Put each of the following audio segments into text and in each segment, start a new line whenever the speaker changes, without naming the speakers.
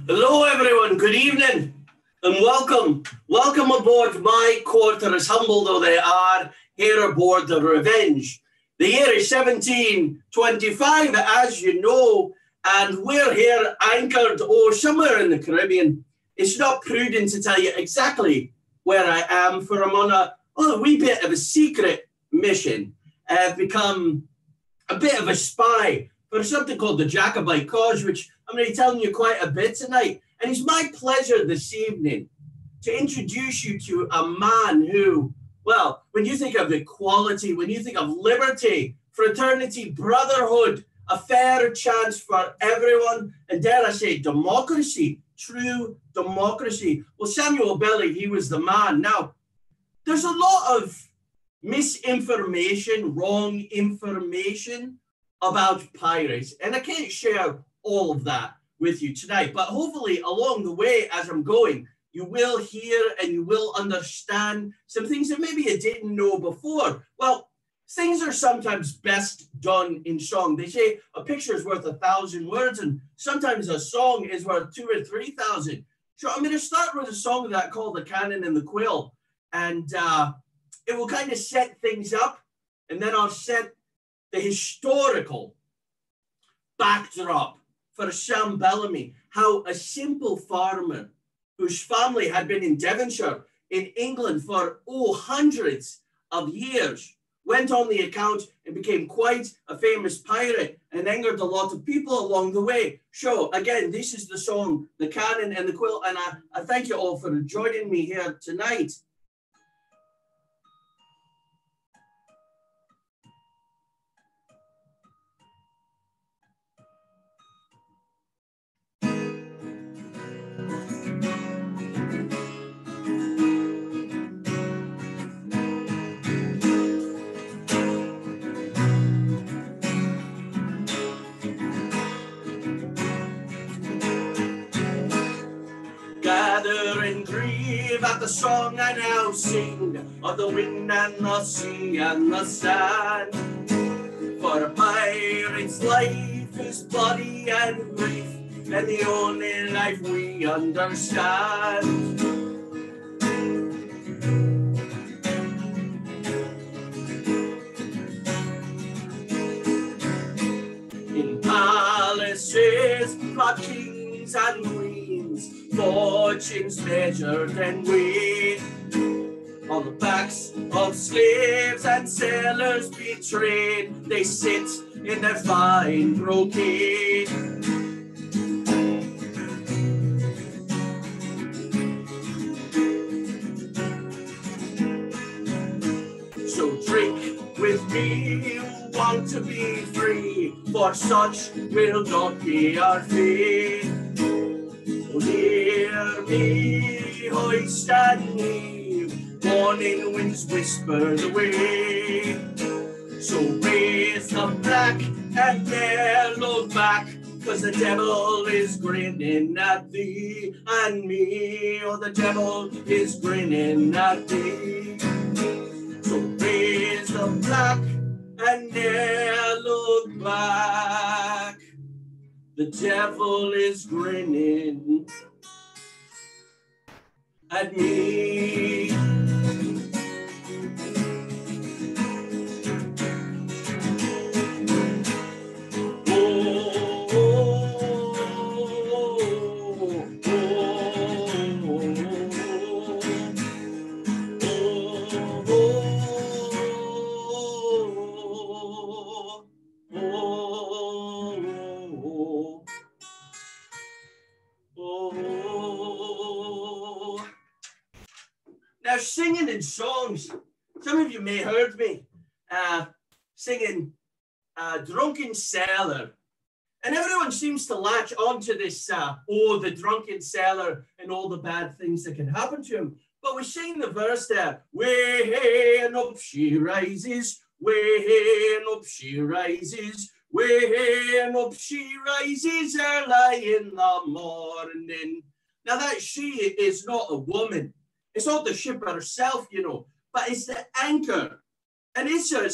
Hello everyone, good evening and welcome. Welcome aboard my quarter, as humble though they are, here aboard the Revenge. The year is 1725, as you know, and we're here anchored, somewhere in the Caribbean. It's not prudent to tell you exactly where I am, for I'm on a wee bit of a secret mission. I've become a bit of a spy for something called the Jacobite cause, which I'm going to be telling you quite a bit tonight. And it's my pleasure this evening to introduce you to a man who, well, when you think of equality, when you think of liberty, fraternity, brotherhood, a fair chance for everyone, and dare I say, democracy, true democracy. Well, Samuel Belly, he was the man. Now, there's a lot of misinformation, wrong information about pirates, and I can't share all of that with you tonight, but hopefully along the way as I'm going, you will hear and you will understand some things that maybe you didn't know before. Well, things are sometimes best done in song. They say a picture is worth 1,000 words, and sometimes a song is worth 2,000 or 3,000. So I'm going to start with a song that called The Cannon and the Quill, and it will kind of set things up, and then I'll set the historical backdrop for Sam Bellamy, how a simple farmer whose family had been in Devonshire in England for hundreds of years went on the account and became quite a famous pirate and angered a lot of people along the way. So again, this is the song, The Cannon and the Quill, and I thank you all for joining me here tonight. Gather and grieve at the song I now sing of the wind and the sea and the sand. For a pirate's life is bloody and brief, and the only life we understand. In palaces, plot kings and queens, fortunes measured and weighed, on the backs of slaves and sailors betrayed, they sit in their fine brocade. So drink with me who want to be free, for such will not be our fate. Hear me, hoist and heave, warning winds whisper the way. So raise the black and ne'er look back, 'cause the devil is grinning at thee and me. Oh, the devil is grinning at thee. So raise the black and ne'er look back. The devil is grinning at me. Now, singing in songs, some of you may have heard me singing Drunken Sailor. And everyone seems to latch onto this, the drunken sailor and all the bad things that can happen to him. But we sing the verse there, way and up she rises, way and up she rises, way and up she rises early in the morning. Now that she is not a woman. It's not the ship herself, you know, but it's the anchor. And it's a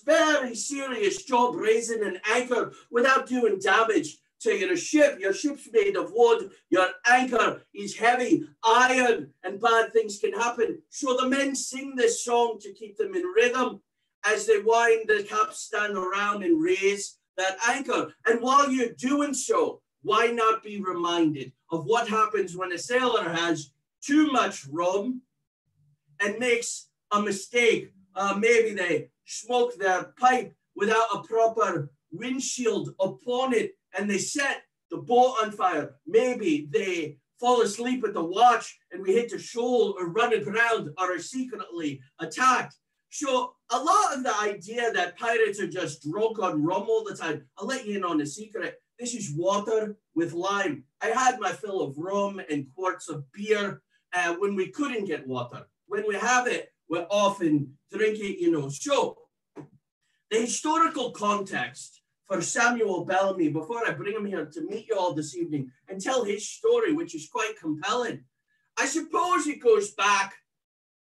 very serious job raising an anchor without doing damage. to your ship. Your ship's made of wood. Your anchor is heavy iron, and bad things can happen. So the men sing this song to keep them in rhythm as they wind the capstan around and raise that anchor. And while you're doing so, why not be reminded of what happens when a sailor has too much rum and makes a mistake? Maybe they smoke their pipe without a proper windshield upon it, and they set the boat on fire. Maybe they fall asleep at the watch and we hit the shoal or run aground or are secretly attacked. So a lot of the idea that pirates are just drunk on rum all the time, I'll let you in on a secret. This is water with lime. I had my fill of rum and quarts of beer when we couldn't get water. When we have it, we often drink it, you know. So the historical context for Samuel Bellamy, before I bring him here to meet you all this evening and tell his story, which is quite compelling, I suppose it goes back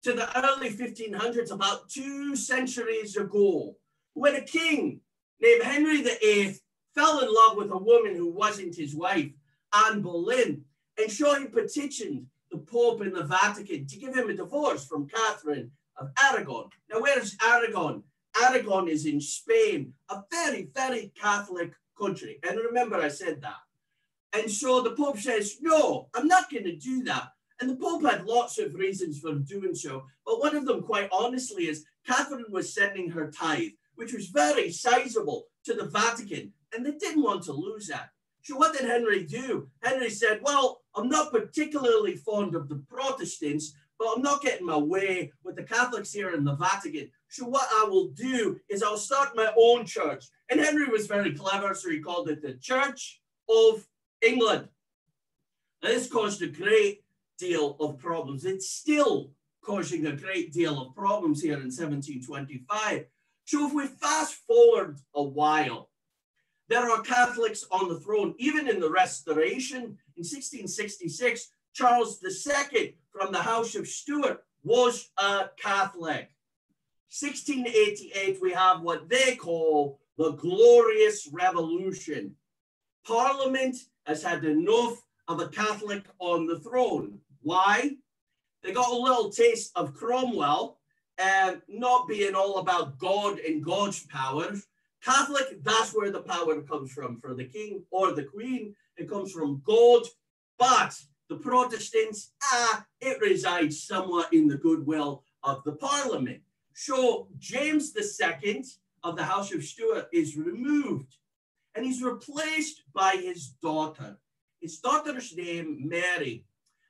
to the early 1500s, about 2 centuries ago, when a king named Henry VIII fell in love with a woman who wasn't his wife, Anne Boleyn, and so he petitioned the Pope in the Vatican to give him a divorce from Catherine of Aragon. Now, where's Aragon? Aragon is in Spain, a very, very Catholic country. And remember, I said that. And so the Pope says, no, I'm not going to do that. And the Pope had lots of reasons for doing so. But one of them, quite honestly, is Catherine was sending her tithe, which was very sizable, to the Vatican. And they didn't want to lose that. So what did Henry do? Henry said, well, I'm not particularly fond of the Protestants, but I'm not getting my way with the Catholics here in the Vatican. So what I will do is I'll start my own church. And Henry was very clever, so he called it the Church of England. Now, this caused a great deal of problems. It's still causing a great deal of problems here in 1725. So if we fast forward a while, there are Catholics on the throne. Even in the Restoration in 1666, Charles II from the House of Stuart was a Catholic. 1688, we have what they call the Glorious Revolution. Parliament has had enough of a Catholic on the throne. Why? They got a little taste of Cromwell and not being all about God and God's powers. Catholic, that's where the power comes from. For the king or the queen, it comes from God. But the Protestants, it resides somewhat in the goodwill of the Parliament. So James II of the House of Stuart is removed and he's replaced by his daughter. His daughter's name, Mary.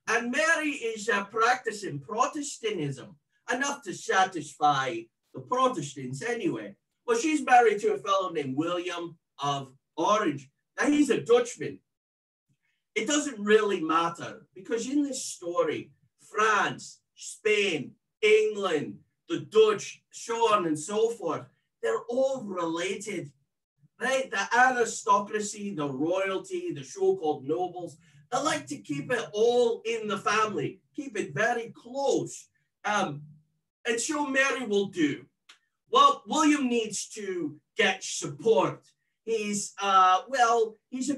And Mary is practicing Protestantism, enough to satisfy the Protestants anyway. Well, she's married to a fellow named William of Orange. Now, he's a Dutchman. It doesn't really matter because in this story, France, Spain, England, the Dutch, so on and so forth, they're all related, right? The aristocracy, the royalty, the so-called nobles, they like to keep it all in the family, keep it very close. And so Mary will do. Well, William needs to get support. He's a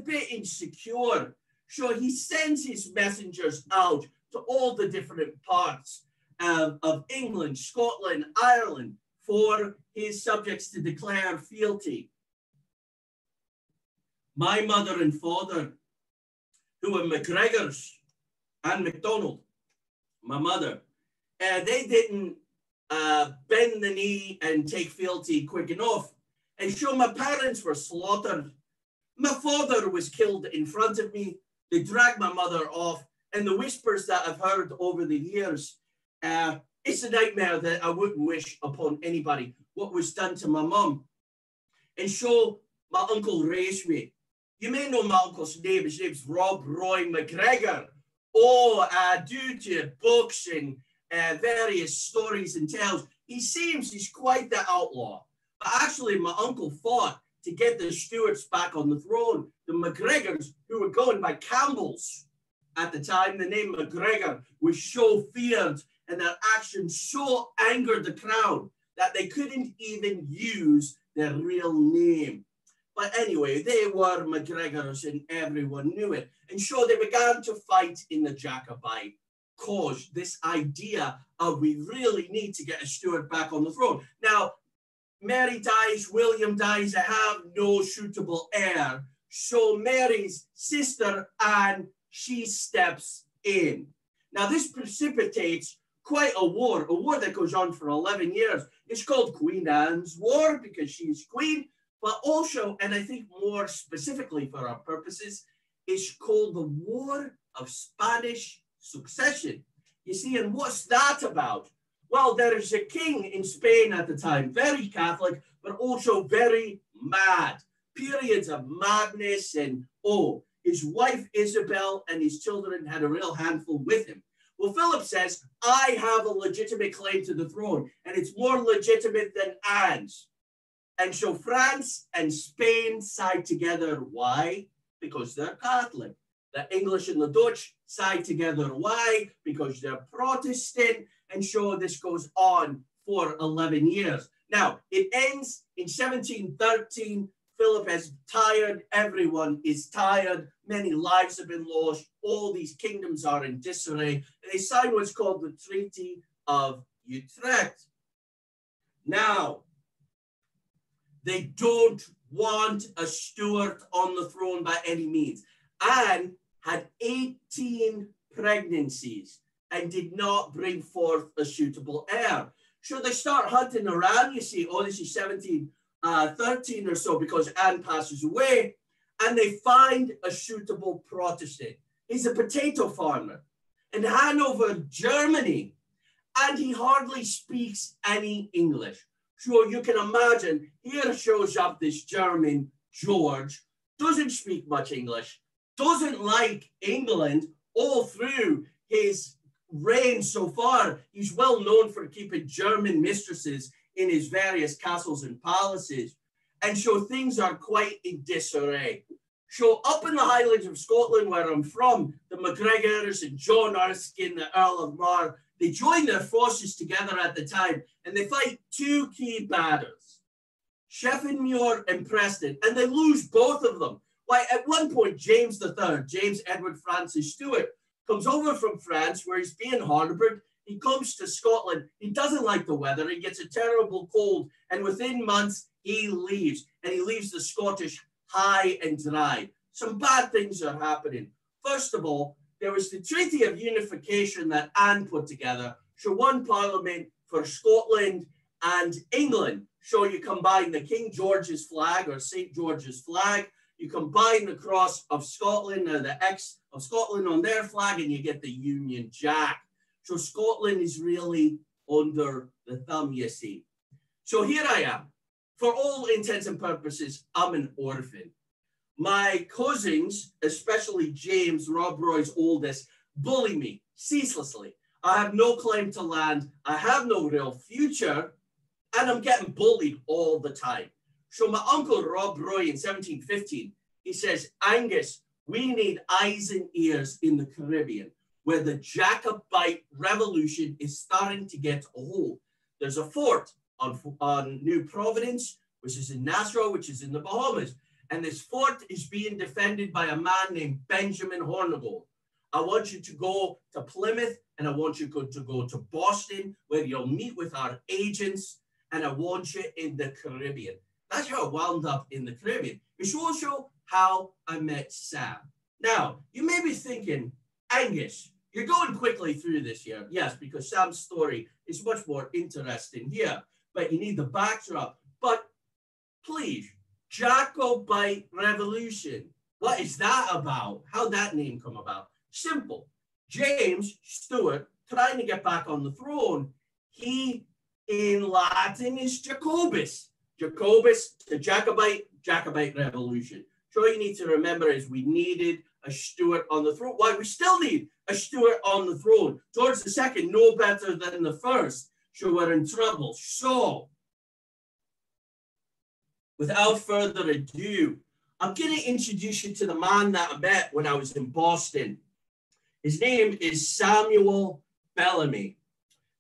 bit insecure. So he sends his messengers out to all the different parts of England, Scotland, Ireland, for his subjects to declare fealty. My mother and father, who were MacGregors and MacDonald, my mother, they didn't bend the knee and take fealty quick enough. And so my parents were slaughtered. My father was killed in front of me. They dragged my mother off. And the whispers that I've heard over the years, it's a nightmare that I wouldn't wish upon anybody, what was done to my mum. And so my uncle raised me. You may know my uncle's name. His name's Rob Roy MacGregor. Due to books and various stories and tales, he's quite the outlaw. But actually, my uncle fought to get the Stuarts back on the throne. The MacGregors, who were going by Campbells at the time, the name MacGregor was so feared and their actions so angered the crowd that they couldn't even use their real name. But anyway, they were MacGregors and everyone knew it. And so they began to fight in the Jacobite cause, this idea of we really need to get a Stuart back on the throne. Now, Mary dies, William dies, they have no suitable heir. So Mary's sister Anne, she steps in. Now this precipitates quite a war that goes on for 11 years. It's called Queen Anne's War because she's queen, but also, and I think more specifically for our purposes, it's called the War of Spanish Succession. You see, and what's that about? Well, there is a king in Spain at the time, very Catholic, but also very mad. Periods of madness and, his wife Isabel and his children had a real handful with him. Well, Philip says, I have a legitimate claim to the throne, and it's more legitimate than Anne's. And so France and Spain side together. Why? Because they're Catholic. The English and the Dutch side together. Why? Because they're Protestant. And so this goes on for 11 years. Now, it ends in 1713. Philip is tired. Everyone is tired. Many lives have been lost. All these kingdoms are in disarray. And they sign what's called the Treaty of Utrecht. Now, they don't want a Stuart on the throne by any means. Anne had 18 pregnancies and did not bring forth a suitable heir. So they start hunting around, you see, this is 1713 or so, because Anne passes away, and they find a suitable Protestant. He's a potato farmer in Hanover, Germany, and he hardly speaks any English. So you can imagine, here shows up this German George, doesn't speak much English, doesn't like England all through his reign so far. He's well known for keeping German mistresses in his various castles and palaces. And so things are quite in disarray. So up in the Highlands of Scotland, where I'm from, the MacGregors and John Erskine, the Earl of Mar, they join their forces together at the time, and they fight two key battles, Sheffenmuir and Preston, and they lose both of them. Why, at one point, James III, James Edward Francis Stuart, comes over from France, where he's being harbored. He comes to Scotland. He doesn't like the weather. He gets a terrible cold, and within months, he leaves, and he leaves the Scottish high and dry. Some bad things are happening. First of all, there was the Treaty of Unification that Anne put together. So one parliament for Scotland and England. So you combine the King George's flag or St. George's flag, you combine the cross of Scotland or the X of Scotland on their flag, and you get the Union Jack. So Scotland is really under the thumb, you see. So here I am. For all intents and purposes, I'm an orphan. My cousins, especially James, Rob Roy's oldest, bully me ceaselessly. I have no claim to land. I have no real future, and I'm getting bullied all the time. So my uncle Rob Roy in 1715, he says, Angus, we need eyes and ears in the Caribbean, where the Jacobite revolution is starting to get a hold. There's a fort on New Providence, which is in Nassau, which is in the Bahamas. And this fort is being defended by a man named Benjamin Hornigold. I want you to go to Plymouth, and I want you to go to Boston, where you'll meet with our agents, and I want you in the Caribbean. That's how I wound up in the Caribbean. It's also how I met Sam. Now, you may be thinking, Angus, you're going quickly through this here. Yes, because Sam's story is much more interesting here, but you need the backdrop. But please, Jacobite Revolution. What is that about? How'd that name come about? Simple. James Stuart, trying to get back on the throne, he in Latin is Jacobus. Jacobus, the Jacobite Revolution. So all you need to remember is we needed a Stuart on the throne. Why? We still need a Stuart on the throne. George II, no better than the first. So we're in trouble. So, without further ado, I'm going to introduce you to the man that I met when I was in Boston. His name is Samuel Bellamy.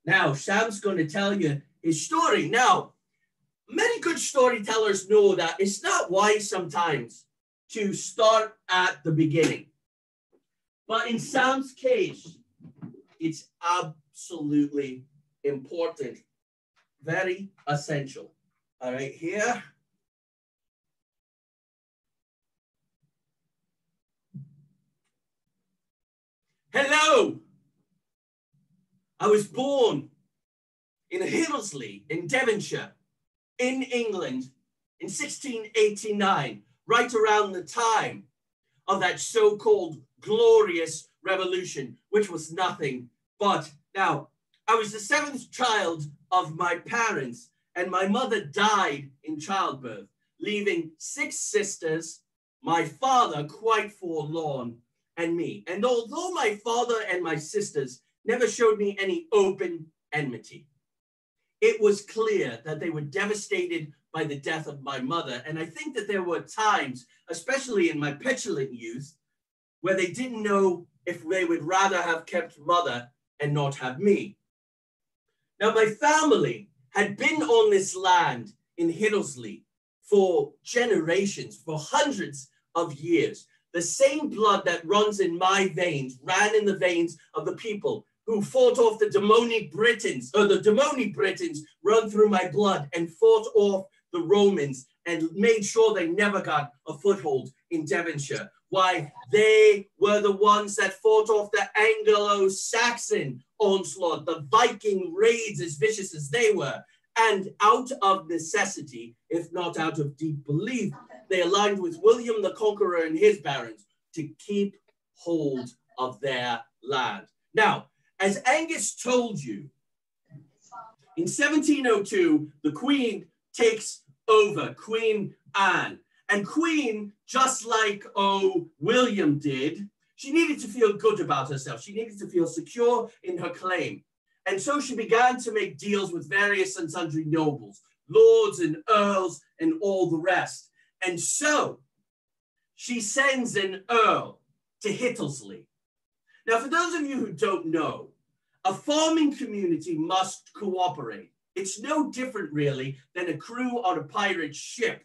Now, Sam's going to tell you his story. Now, many good storytellers know that it's not wise sometimes to start at the beginning. But in Sam's case, it's absolutely important, very essential. All right, here. Hello. I was born in Hillesley in Devonshire, in England, in 1689, right around the time of that so-called glorious revolution, which was nothing but. Now, I was the seventh child of my parents, and my mother died in childbirth, leaving 6 sisters, my father quite forlorn, and me. And although my father and my sisters never showed me any open enmity, it was clear that they were devastated by the death of my mother. And I think that there were times, especially in my petulant youth, where they didn't know if they would rather have kept mother and not have me. Now, my family had been on this land in Hillesley for generations, for hundreds of years. The same blood that runs in my veins ran in the veins of the people who fought off the demonic Britons, or the demonic Britons run through my blood and fought off the Romans and made sure they never got a foothold in Devonshire. Why, they were the ones that fought off the Anglo-Saxon onslaught, the Viking raids as vicious as they were. And out of necessity, if not out of deep belief, they aligned with William the Conqueror and his barons to keep hold of their land. Now, as Angus told you, in 1702, the Queen takes over, Queen Anne. And Queen, just like William did, she needed to feel good about herself. She needed to feel secure in her claim. And so she began to make deals with various and sundry nobles, lords and earls and all the rest. And so she sends an earl to Hillesley. Now, for those of you who don't know, a farming community must cooperate. It's no different, really, than a crew on a pirate ship,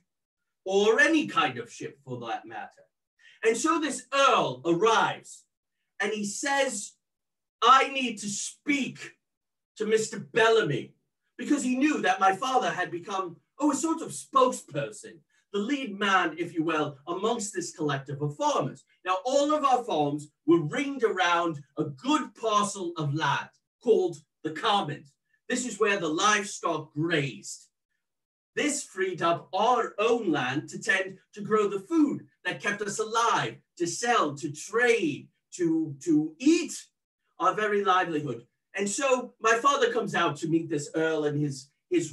or any kind of ship for that matter. And so this earl arrives, and he says, I need to speak to Mr. Bellamy, because he knew that my father had become, a sort of spokesperson, the lead man, if you will, amongst this collective of farmers. Now, all of our farms were ringed around a good parcel of land called the Commons. This is where the livestock grazed. This freed up our own land to tend to grow the food that kept us alive, to sell, to trade, to eat our very livelihood. And so my father comes out to meet this earl and his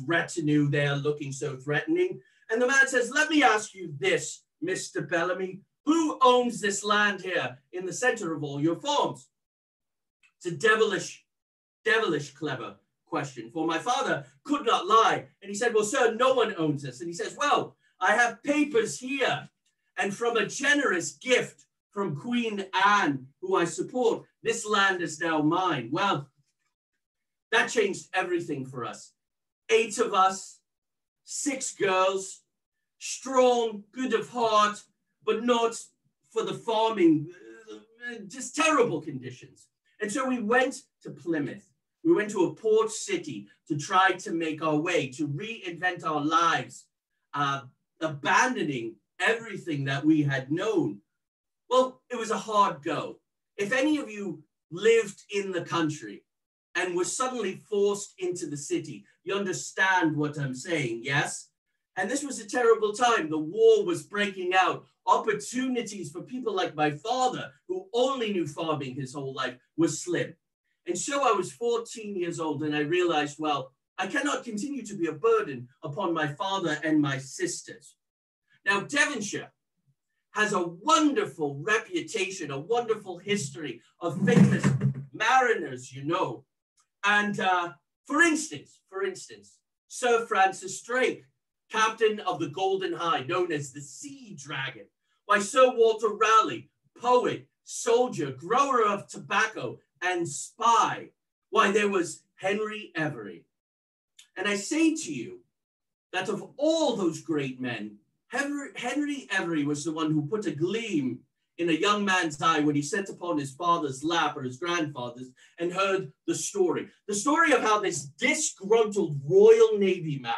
retinue there looking so threatening. And the man says, let me ask you this, Mr. Bellamy, who owns this land here in the center of all your farms? It's a devilish clever question, for my father could not lie. And he said, well, sir, no one owns this. And he says, well, I have papers here. And from a generous gift from Queen Anne, who I support, this land is now mine. Well, that changed everything for us. 8 of us, 6 girls, strong, good of heart, but not for the farming, just terrible conditions. And so we went to Plymouth. We went to a port city to try to make our way, to reinvent our lives, abandoning everything that we had known. Well, it was a hard go. If any of you lived in the country and were suddenly forced into the city, you understand what I'm saying, yes? And this was a terrible time. The war was breaking out. Opportunities for people like my father, who only knew farming his whole life, was slim. And so I was 14 years old and I realized, well, I cannot continue to be a burden upon my father and my sisters. Now, Devonshire has a wonderful reputation, a wonderful history of famous mariners, you know. And for instance, Sir Francis Drake, captain of the Golden Hind, known as the Sea Dragon. Why, Sir Walter Raleigh, poet, soldier, grower of tobacco, and spy. Why, there was Henry Every. And I say to you, that of all those great men, Henry Every was the one who put a gleam in a young man's eye when he sat upon his father's lap or his grandfather's and heard the story of how this disgruntled Royal Navy man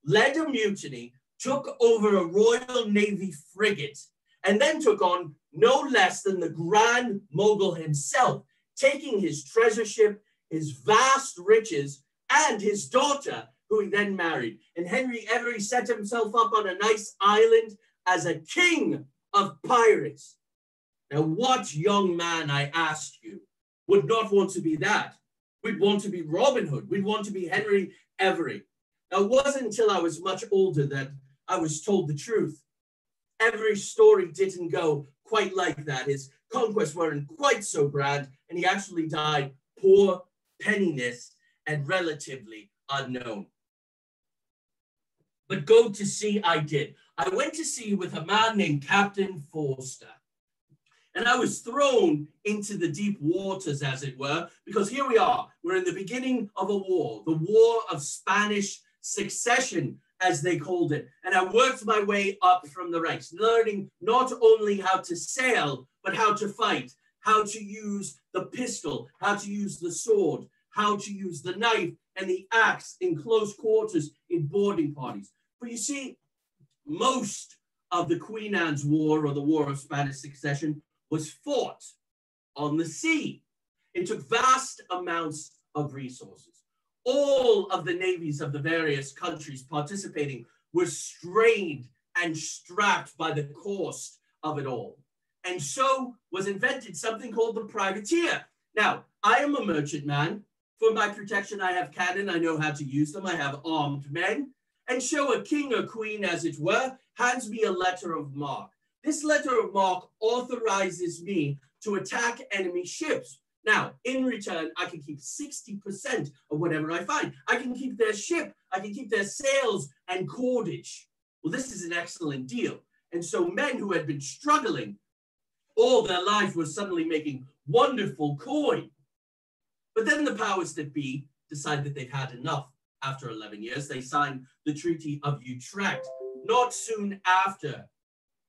led a mutiny, took over a Royal Navy frigate, and then took on no less than the Grand Mogul himself, taking his treasure ship, his vast riches, and his daughter, who he then married. And Henry Every set himself up on a nice island as a king of pirates. Now, what young man, I ask you, would not want to be that? We'd want to be Robin Hood. We'd want to be Henry Every. Now, it wasn't until I was much older that I was told the truth. Every's story didn't go quite like that. His conquests weren't quite so grand, and he actually died poor, penniless, and relatively unknown. But go to sea I did. I went to sea with a man named Captain Forster. And I was thrown into the deep waters, as it were, because here we are. We're in the beginning of a war, the War of Spanish Succession, as they called it. And I worked my way up from the ranks, learning not only how to sail, but how to fight, how to use the pistol, how to use the sword, how to use the knife and the axe in close quarters in boarding parties. But you see, most of the Queen Anne's War, or the War of Spanish Succession, was fought on the sea. It took vast amounts of resources. All of the navies of the various countries participating were strained and strapped by the cost of it all. And so was invented something called the privateer. Now, I am a merchantman. For my protection, I have cannon. I know how to use them. I have armed men. And so a king or queen, as it were, hands me a letter of marque. This letter of marque authorizes me to attack enemy ships. Now, in return, I can keep 60% of whatever I find. I can keep their ship. I can keep their sails and cordage. Well, this is an excellent deal. And so men who had been struggling all their life were suddenly making wonderful coin. But then the powers that be decided that they've had enough. After 11 years, they signed the Treaty of Utrecht. Not soon after,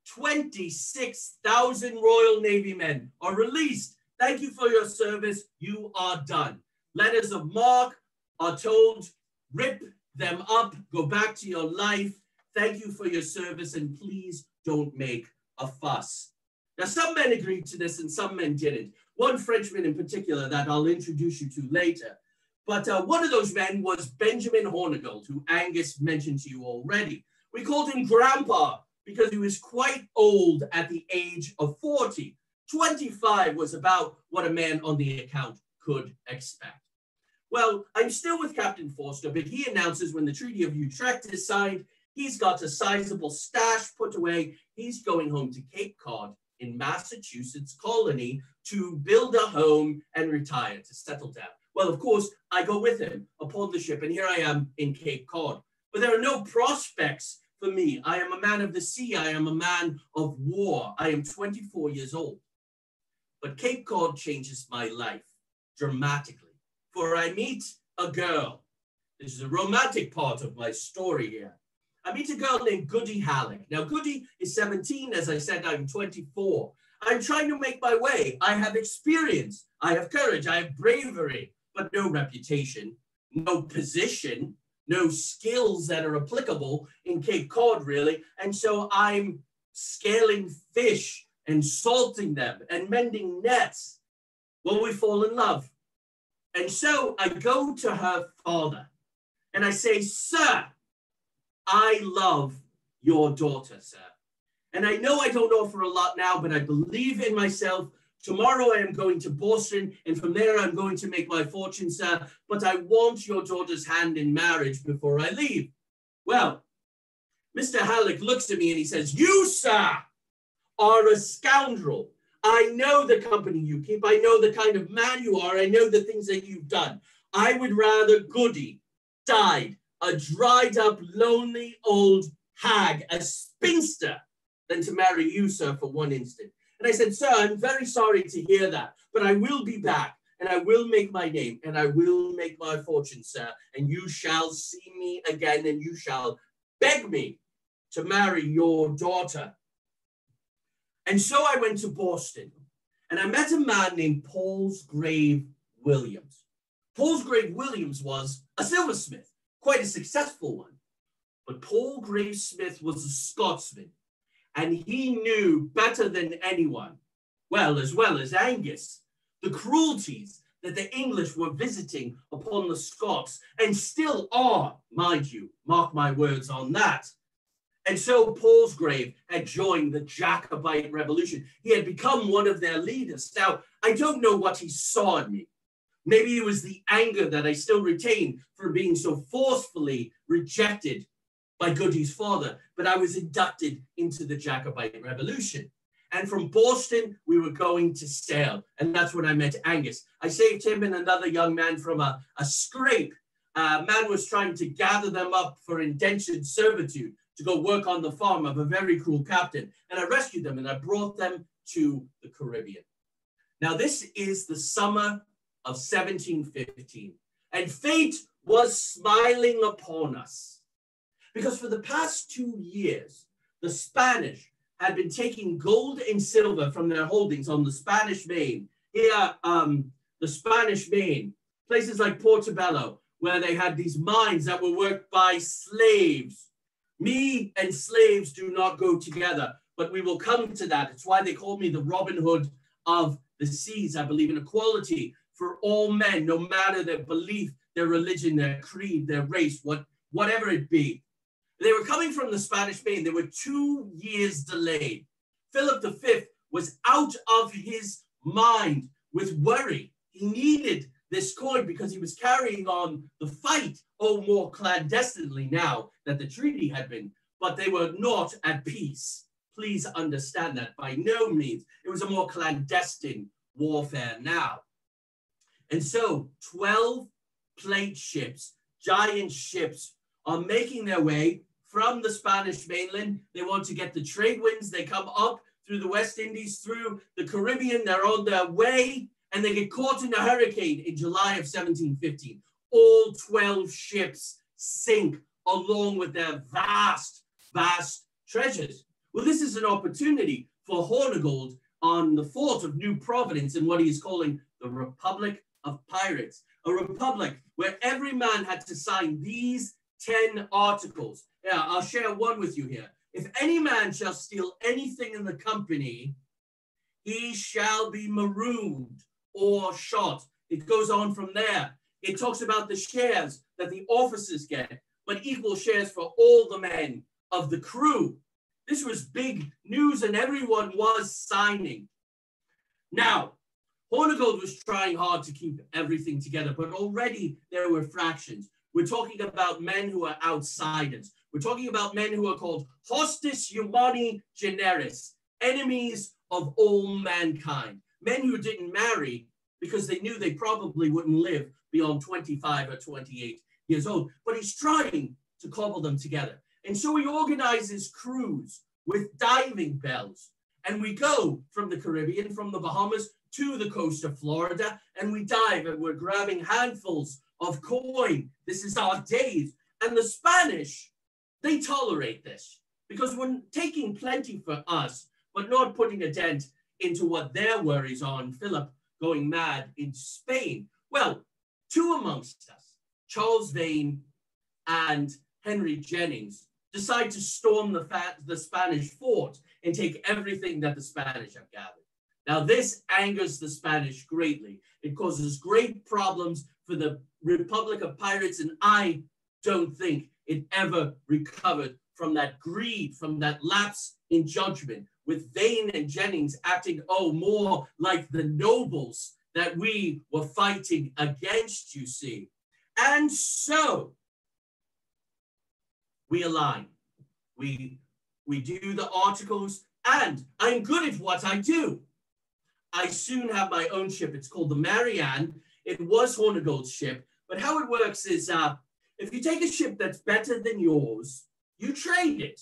26,000 Royal Navy men are released. Thank you for your service. You are done. Letters of marque are told, rip them up, go back to your life. Thank you for your service, and please don't make a fuss. Now, some men agreed to this and some men didn't. One Frenchman in particular that I'll introduce you to later. But one of those men was Benjamin Hornigold, who Angus mentioned to you already. We called him Grandpa because he was quite old at the age of 40. 25 was about what a man on the account could expect. Well, I'm still with Captain Forster, but he announces when the Treaty of Utrecht is signed, he's got a sizable stash put away. He's going home to Cape Cod in Massachusetts colony to build a home and retire, to settle down. Well, of course, I go with him upon the ship, and here I am in Cape Cod. But there are no prospects for me. I am a man of the sea. I am a man of war. I am 24 years old. But Cape Cod changes my life dramatically, for I meet a girl. This is a romantic part of my story here. I meet a girl named Goody Halleck. Now, Goody is 17. As I said, I'm 24. I'm trying to make my way. I have experience. I have courage. I have bravery, but no reputation, no position, no skills that are applicable in Cape Cod, really. And so I'm scaling fish and salting them and mending nets. Well, we fall in love. And so I go to her father and I say, "Sir, I love your daughter, sir. And I know I don't offer a lot now, but I believe in myself. Tomorrow I am going to Boston, and from there I'm going to make my fortune, sir. But I want your daughter's hand in marriage before I leave." Well, Mr. Halleck looks at me and he says, "You, sir, are a scoundrel. I know the company you keep. I know the kind of man you are. I know the things that you've done. I would rather Goody died a dried up, lonely old hag, a spinster, than to marry you, sir, for one instant." And I said, "Sir, I'm very sorry to hear that, but I will be back. and I will make my name, and I will make my fortune, sir, and you shall see me again, and you shall beg me to marry your daughter. And so I went to Boston, and I met a man named Palsgrave Williams. Palsgrave Williams was a silversmith, quite a successful one. But Palsgrave Smith was a Scotsman, and he knew better than anyone, well as Angus, the cruelties that the English were visiting upon the Scots, and still are, mind you, mark my words on that. And so Palsgrave had joined the Jacobite Revolution. He had become one of their leaders. Now, I don't know what he saw in me. Maybe it was the anger that I still retain for being so forcefully rejected by Goody's father, but I was inducted into the Jacobite Revolution. And from Boston, we were going to sail, and that's when I met Angus. I saved him and another young man from a scrape. A man was trying to gather them up for indentured servitude to go work on the farm of a very cruel captain. And I rescued them, and I brought them to the Caribbean. Now, this is the summer of 1715, and fate was smiling upon us. Because for the past 2 years, the Spanish had been taking gold and silver from their holdings on the Spanish Main. Here, the Spanish Main, places like Portobello, where they had these mines that were worked by slaves. Me and slaves do not go together, but we will come to that. It's why they call me the Robin Hood of the seas. I believe in equality for all men, no matter their belief, their religion, their creed, their race, whatever it be. They were coming from the Spanish Main. They were 2 years delayed. Philip V was out of his mind with worry. He needed this coin because he was carrying on the fight, more clandestinely now that the treaty had been, but they were not at peace. Please understand that by no means. It was a more clandestine warfare now. And so 12 plate ships, giant ships, are making their way from the Spanish mainland. They want to get the trade winds. They come up through the West Indies, through the Caribbean. They're on their way, and they get caught in a hurricane in July of 1715. All 12 ships sink along with their vast, vast treasures. Well, this is an opportunity for Hornigold on the fort of New Providence in what he is calling the Republic of Pirates, a republic where every man had to sign these 10 articles. Yeah, I'll share one with you here. If any man shall steal anything in the company, he shall be marooned or shot. It goes on from there. It talks about the shares that the officers get, but equal shares for all the men of the crew. This was big news, and everyone was signing. Now, Hornigold was trying hard to keep everything together, but already there were fractions. We're talking about men who are outsiders. We're talking about men who are called hostis humani generis, enemies of all mankind. Men who didn't marry because they knew they probably wouldn't live beyond 25 or 28 years old. But he's trying to cobble them together. And so he organizes crews with diving bells. And we go from the Caribbean, from the Bahamas to the coast of Florida, and we dive and we're grabbing handfuls of coin. This is our days. And the Spanish, they tolerate this because we're taking plenty for us, but not putting a dent into what their worries are on Philip going mad in Spain. Well, two amongst us, Charles Vane and Henry Jennings, decide to storm the Spanish fort and take everything that the Spanish have gathered. Now, this angers the Spanish greatly. It causes great problems for the Republic of Pirates, and I don't think it ever recovered from that greed, from that lapse in judgment, with Vane and Jennings acting, more like the nobles that we were fighting against, you see. And so we align. We do the articles, and I'm good at what I do. I soon have my own ship. It's called the Marianne. It was Hornigold's ship, but how it works is if you take a ship that's better than yours, you trade it.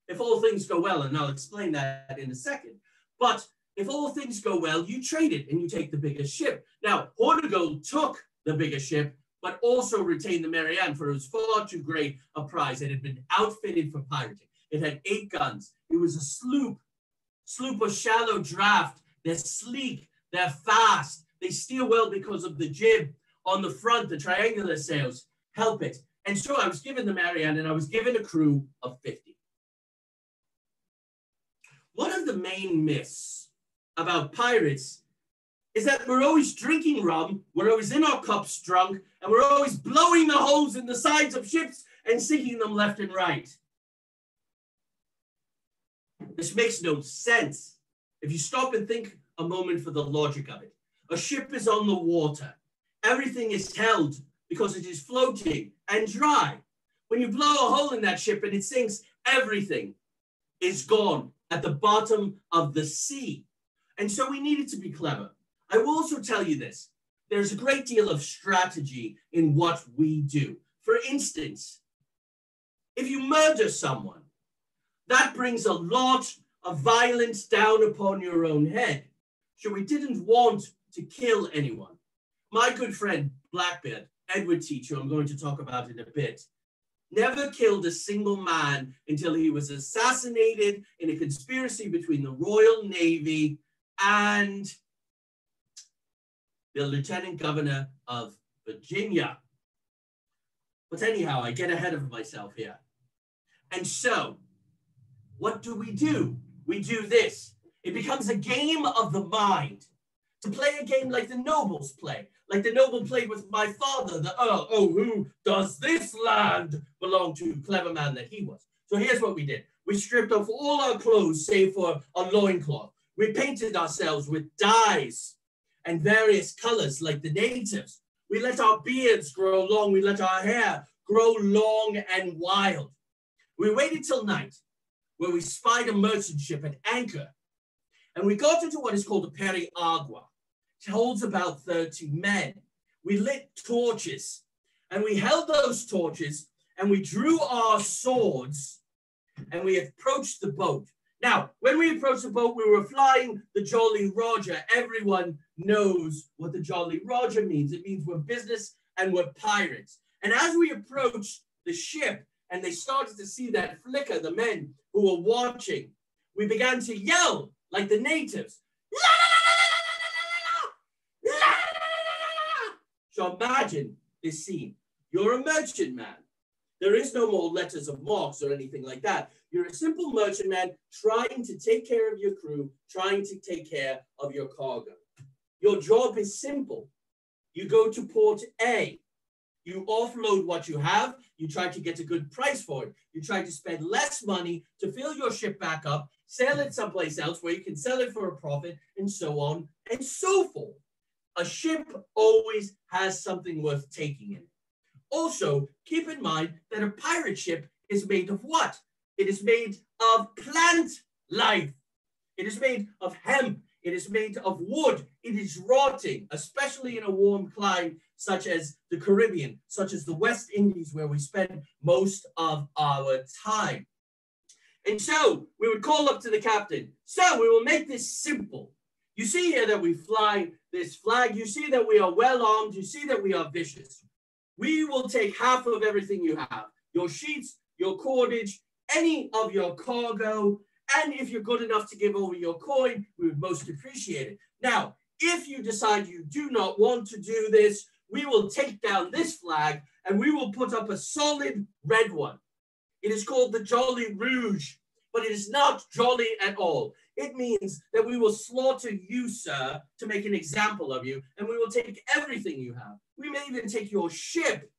If all things go well, and I'll explain that in a second. But If all things go well, you trade it and you take the biggest ship. Now, Hornigold took the biggest ship, but also retained the Mary Ann, for it was far too great a prize. It had been outfitted for pirating. It had 8 guns. It was a sloop. Sloop was shallow draft. They're sleek. They're fast. They steer well because of the jib on the front. The triangular sails help it. And so I was given the Mary Ann, and I was given a crew of 50. One of the main myths about pirates is that we're always drinking rum, we're always in our cups drunk, and we're always blowing the holes in the sides of ships and sinking them left and right. This makes no sense if you stop and think a moment for the logic of it. A ship is on the water. Everything is held because it is floating and dry. When you blow a hole in that ship and it sinks, everything is gone at the bottom of the sea. And so we needed to be clever. I will also tell you this. There's a great deal of strategy in what we do. For instance, if you murder someone, that brings a lot of violence down upon your own head. So we didn't want to kill anyone. My good friend, Blackbeard, Edward Teach, who I'm going to talk about in a bit, never killed a single man until he was assassinated in a conspiracy between the Royal Navy and the Lieutenant Governor of Virginia. But anyhow, I get ahead of myself here. And so, what do? We do this. It becomes a game of the mind. To play a game like the nobles play, like the noble played with my father, the Earl. Oh, who does this land belong to? Clever man that he was. So here's what we did. We stripped off all our clothes, save for a loincloth. We painted ourselves with dyes and various colors like the natives. We let our beards grow long. We let our hair grow long and wild. We waited till night, where we spied a merchant ship at anchor. And we got into what is called a periagua. It holds about 30 men. We lit torches, and we held those torches, and we drew our swords, and we approached the boat. Now, when we approached the boat, we were flying the Jolly Roger. Everyone knows what the Jolly Roger means. It means we're business and we're pirates. And as we approached the ship, and they started to see that flicker, the men who were watching, we began to yell like the natives. So imagine this scene. You're a merchant man. There is no more letters of marques or anything like that. You're a simple merchant man trying to take care of your crew, trying to take care of your cargo. Your job is simple. You go to port A. You offload what you have. You try to get a good price for it. You try to spend less money to fill your ship back up, sell it someplace else where you can sell it for a profit, and so on and so forth. A ship always has something worth taking in it. Also, keep in mind that a pirate ship is made of what? It is made of plant life. It is made of hemp. It is made of wood. It is rotting, especially in a warm climate such as the Caribbean, such as the West Indies, where we spend most of our time. And so we would call up to the captain. So we will make this simple. You see here that we fly this flag. You see that we are well armed. You see that we are vicious. We will take half of everything you have. Your sheets, your cordage, any of your cargo. And if you're good enough to give over your coin, we would most appreciate it. Now, if you decide you do not want to do this, we will take down this flag and we will put up a solid red one. It is called the Jolly Rouge, but it is not jolly at all. It means that we will slaughter you, sir, to make an example of you, and we will take everything you have. We may even take your ship,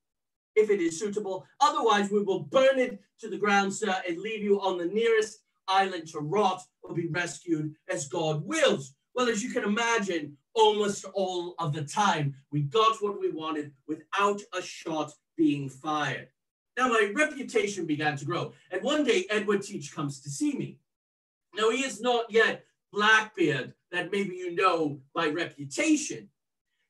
if it is suitable. Otherwise, we will burn it to the ground, sir, and leave you on the nearest island to rot or be rescued as God wills. Well, as you can imagine, almost all of the time, we got what we wanted without a shot being fired. Now, my reputation began to grow, and one day, Edward Teach comes to see me. Now, he is not yet Blackbeard, that maybe you know by reputation.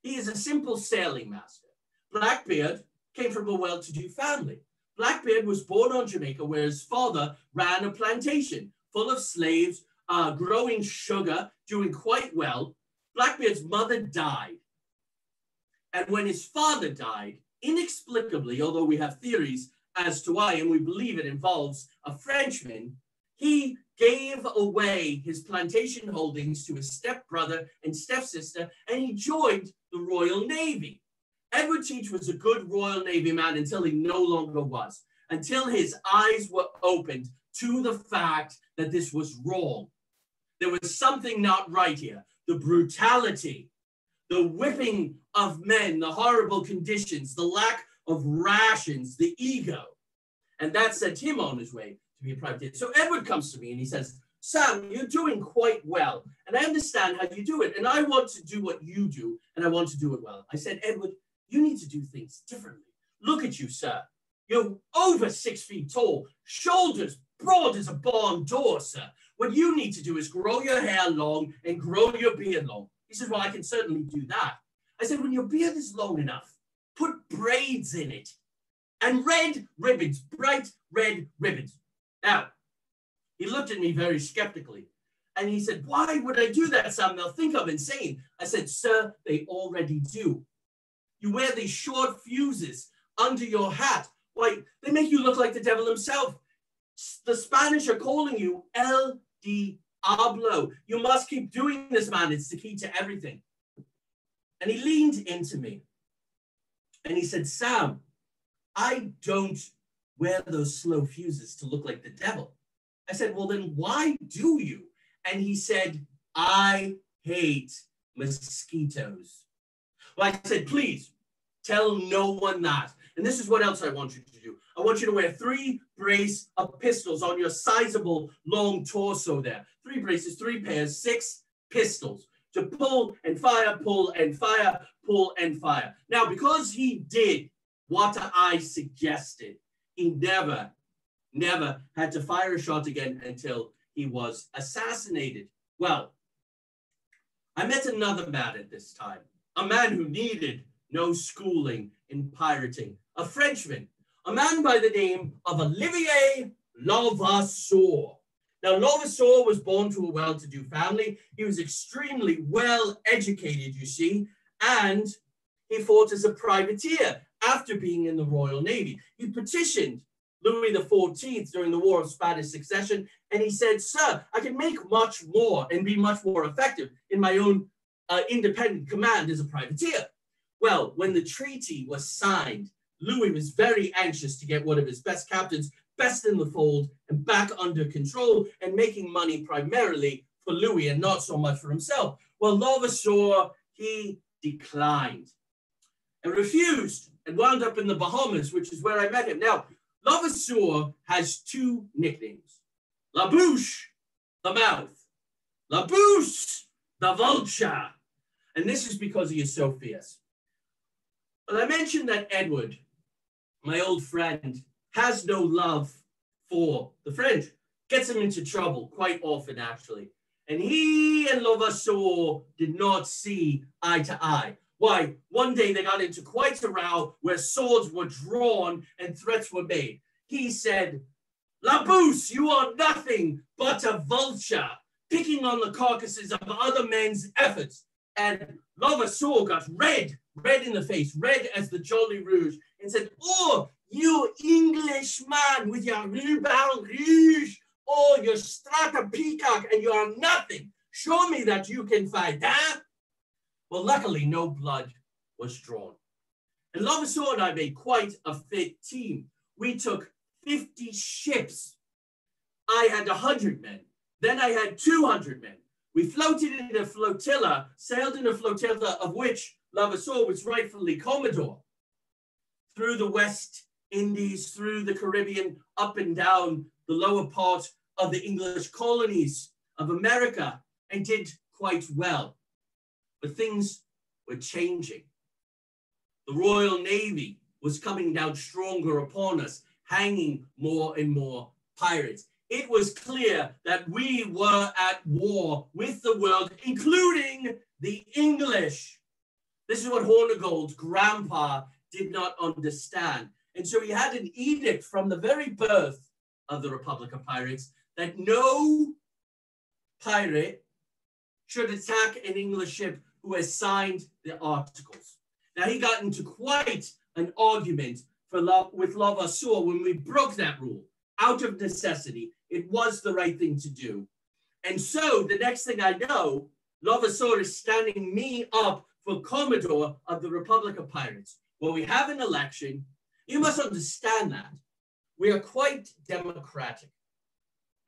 He is a simple sailing master. Blackbeard came from a well-to-do family. Blackbeard was born on Jamaica, where his father ran a plantation full of slaves growing sugar, doing quite well. Blackbeard's mother died. And when his father died, inexplicably, although we have theories as to why, and we believe it involves a Frenchman, he gave away his plantation holdings to his stepbrother and stepsister, and he joined the Royal Navy. Edward Teach was a good Royal Navy man until he no longer was, until his eyes were opened to the fact that this was wrong. There was something not right here. The brutality, the whipping of men, the horrible conditions, the lack of rations, the ego. And that sent him on his way to be a privateer. So Edward comes to me and he says, Sam, you're doing quite well. And I understand how you do it. And I want to do what you do. And I want to do it well. I said, Edward, you need to do things differently. Look at you, sir. You're over 6 feet tall, shoulders broad as a barn door, sir. What you need to do is grow your hair long and grow your beard long. He says, well, I can certainly do that. I said, when your beard is long enough, put braids in it and red ribbons, bright red ribbons. Now, he looked at me very skeptically and he said, why would I do that, Sam? They'll think I'm insane. I said, sir, they already do. You wear these short fuses under your hat. Why, they make you look like the devil himself. The Spanish are calling you El Diablo. You must keep doing this, man. It's the key to everything. And he leaned into me and he said, Sam, I don't wear those slow fuses to look like the devil. I said, well, then why do you? And he said, I hate mosquitoes. Well, I said, please tell no one that. And this is what else I want you to do. I want you to wear 3 brace of pistols on your sizable long torso there. 3 braces, 3 pairs, 6 pistols to pull and fire, pull and fire, pull and fire. Now, because he did what I suggested, he never had to fire a shot again until he was assassinated. Well, I met another man at this time, a man who needed no schooling in pirating, a Frenchman, a man by the name of Olivier Lavassor. Now, Lavassor was born to a well-to-do family. He was extremely well-educated, you see, and he fought as a privateer after being in the Royal Navy. He petitioned Louis XIV during the War of Spanish Succession, and he said, sir, I can make much more and be much more effective in my own independent command as a privateer. Well, when the treaty was signed, Louis was very anxious to get one of his best captains, best in the fold, and back under control, and making money primarily for Louis and not so much for himself. Well, Lavassor, he declined and refused and wound up in the Bahamas, which is where I met him. Now, Lavassor has 2 nicknames. La Bouche, the mouth. La Bouche, the vulture. And this is because he is so fierce. Well, I mentioned that Edward, my old friend, has no love for the French. Gets him into trouble quite often, actually. And he and Lavassor did not see eye to eye. Why? One day they got into quite a row where swords were drawn and threats were made. He said, La Bouche, you are nothing but a vulture, picking on the carcasses of other men's efforts. And Lavassor got red in the face, red as the Jolly Rouge, and said, oh, you English man with your ruban rouge, oh, your strata peacock, and you are nothing. Show me that you can fight, huh? Well, luckily, no blood was drawn. And Lavassor and I made quite a fit team. We took 50 ships. I had 100 men. Then I had 200 men. We floated in a flotilla, sailed in a flotilla of which Lavassor was rightfully Commodore, through the West Indies, through the Caribbean, up and down the lower part of the English colonies of America, and did quite well. But things were changing. The Royal Navy was coming down stronger upon us, hanging more and more pirates. It was clear that we were at war with the world, including the English. This is what Hornigold's grandpa did not understand. And so he had an edict from the very birth of the Republic of Pirates that no pirate should attack an English ship who has signed the articles. Now, he got into quite an argument with Lavassor when we broke that rule. Out of necessity, it was the right thing to do. And so the next thing I know, Lavassor is standing me up for Commodore of the Republic of Pirates. Well, we have an election. You must understand that. We are quite democratic.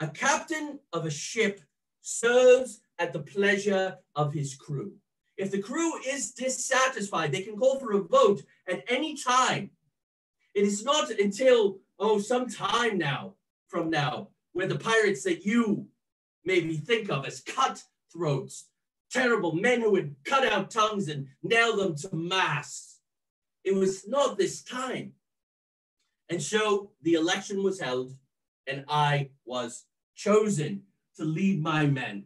A captain of a ship serves at the pleasure of his crew. If the crew is dissatisfied, they can call for a vote at any time. It is not until, some time from now, where the pirates that you maybe think of as cutthroats, terrible men who would cut out tongues and nail them to masts. It was not this time. And so the election was held, and I was chosen to lead my men.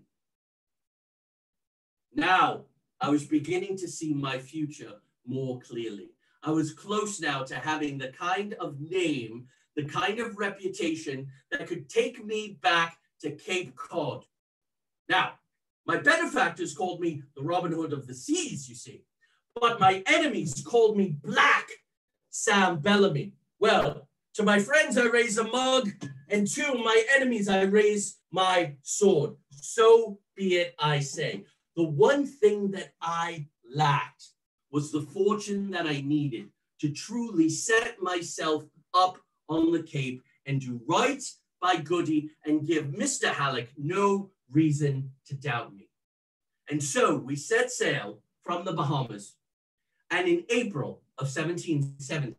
Now, I was beginning to see my future more clearly. I was close now to having the kind of name, the kind of reputation that could take me back to Cape Cod. Now, my benefactors called me the Robin Hood of the seas, you see, but my enemies called me Black Sam Bellamy. Well, to my friends, I raise a mug, and to my enemies, I raise my sword. So be it, I say. The one thing that I lacked was the fortune that I needed to truly set myself up on the Cape and do right by Goody and give Mr. Halleck no reason to doubt me. And so we set sail from the Bahamas, and in April of 1717,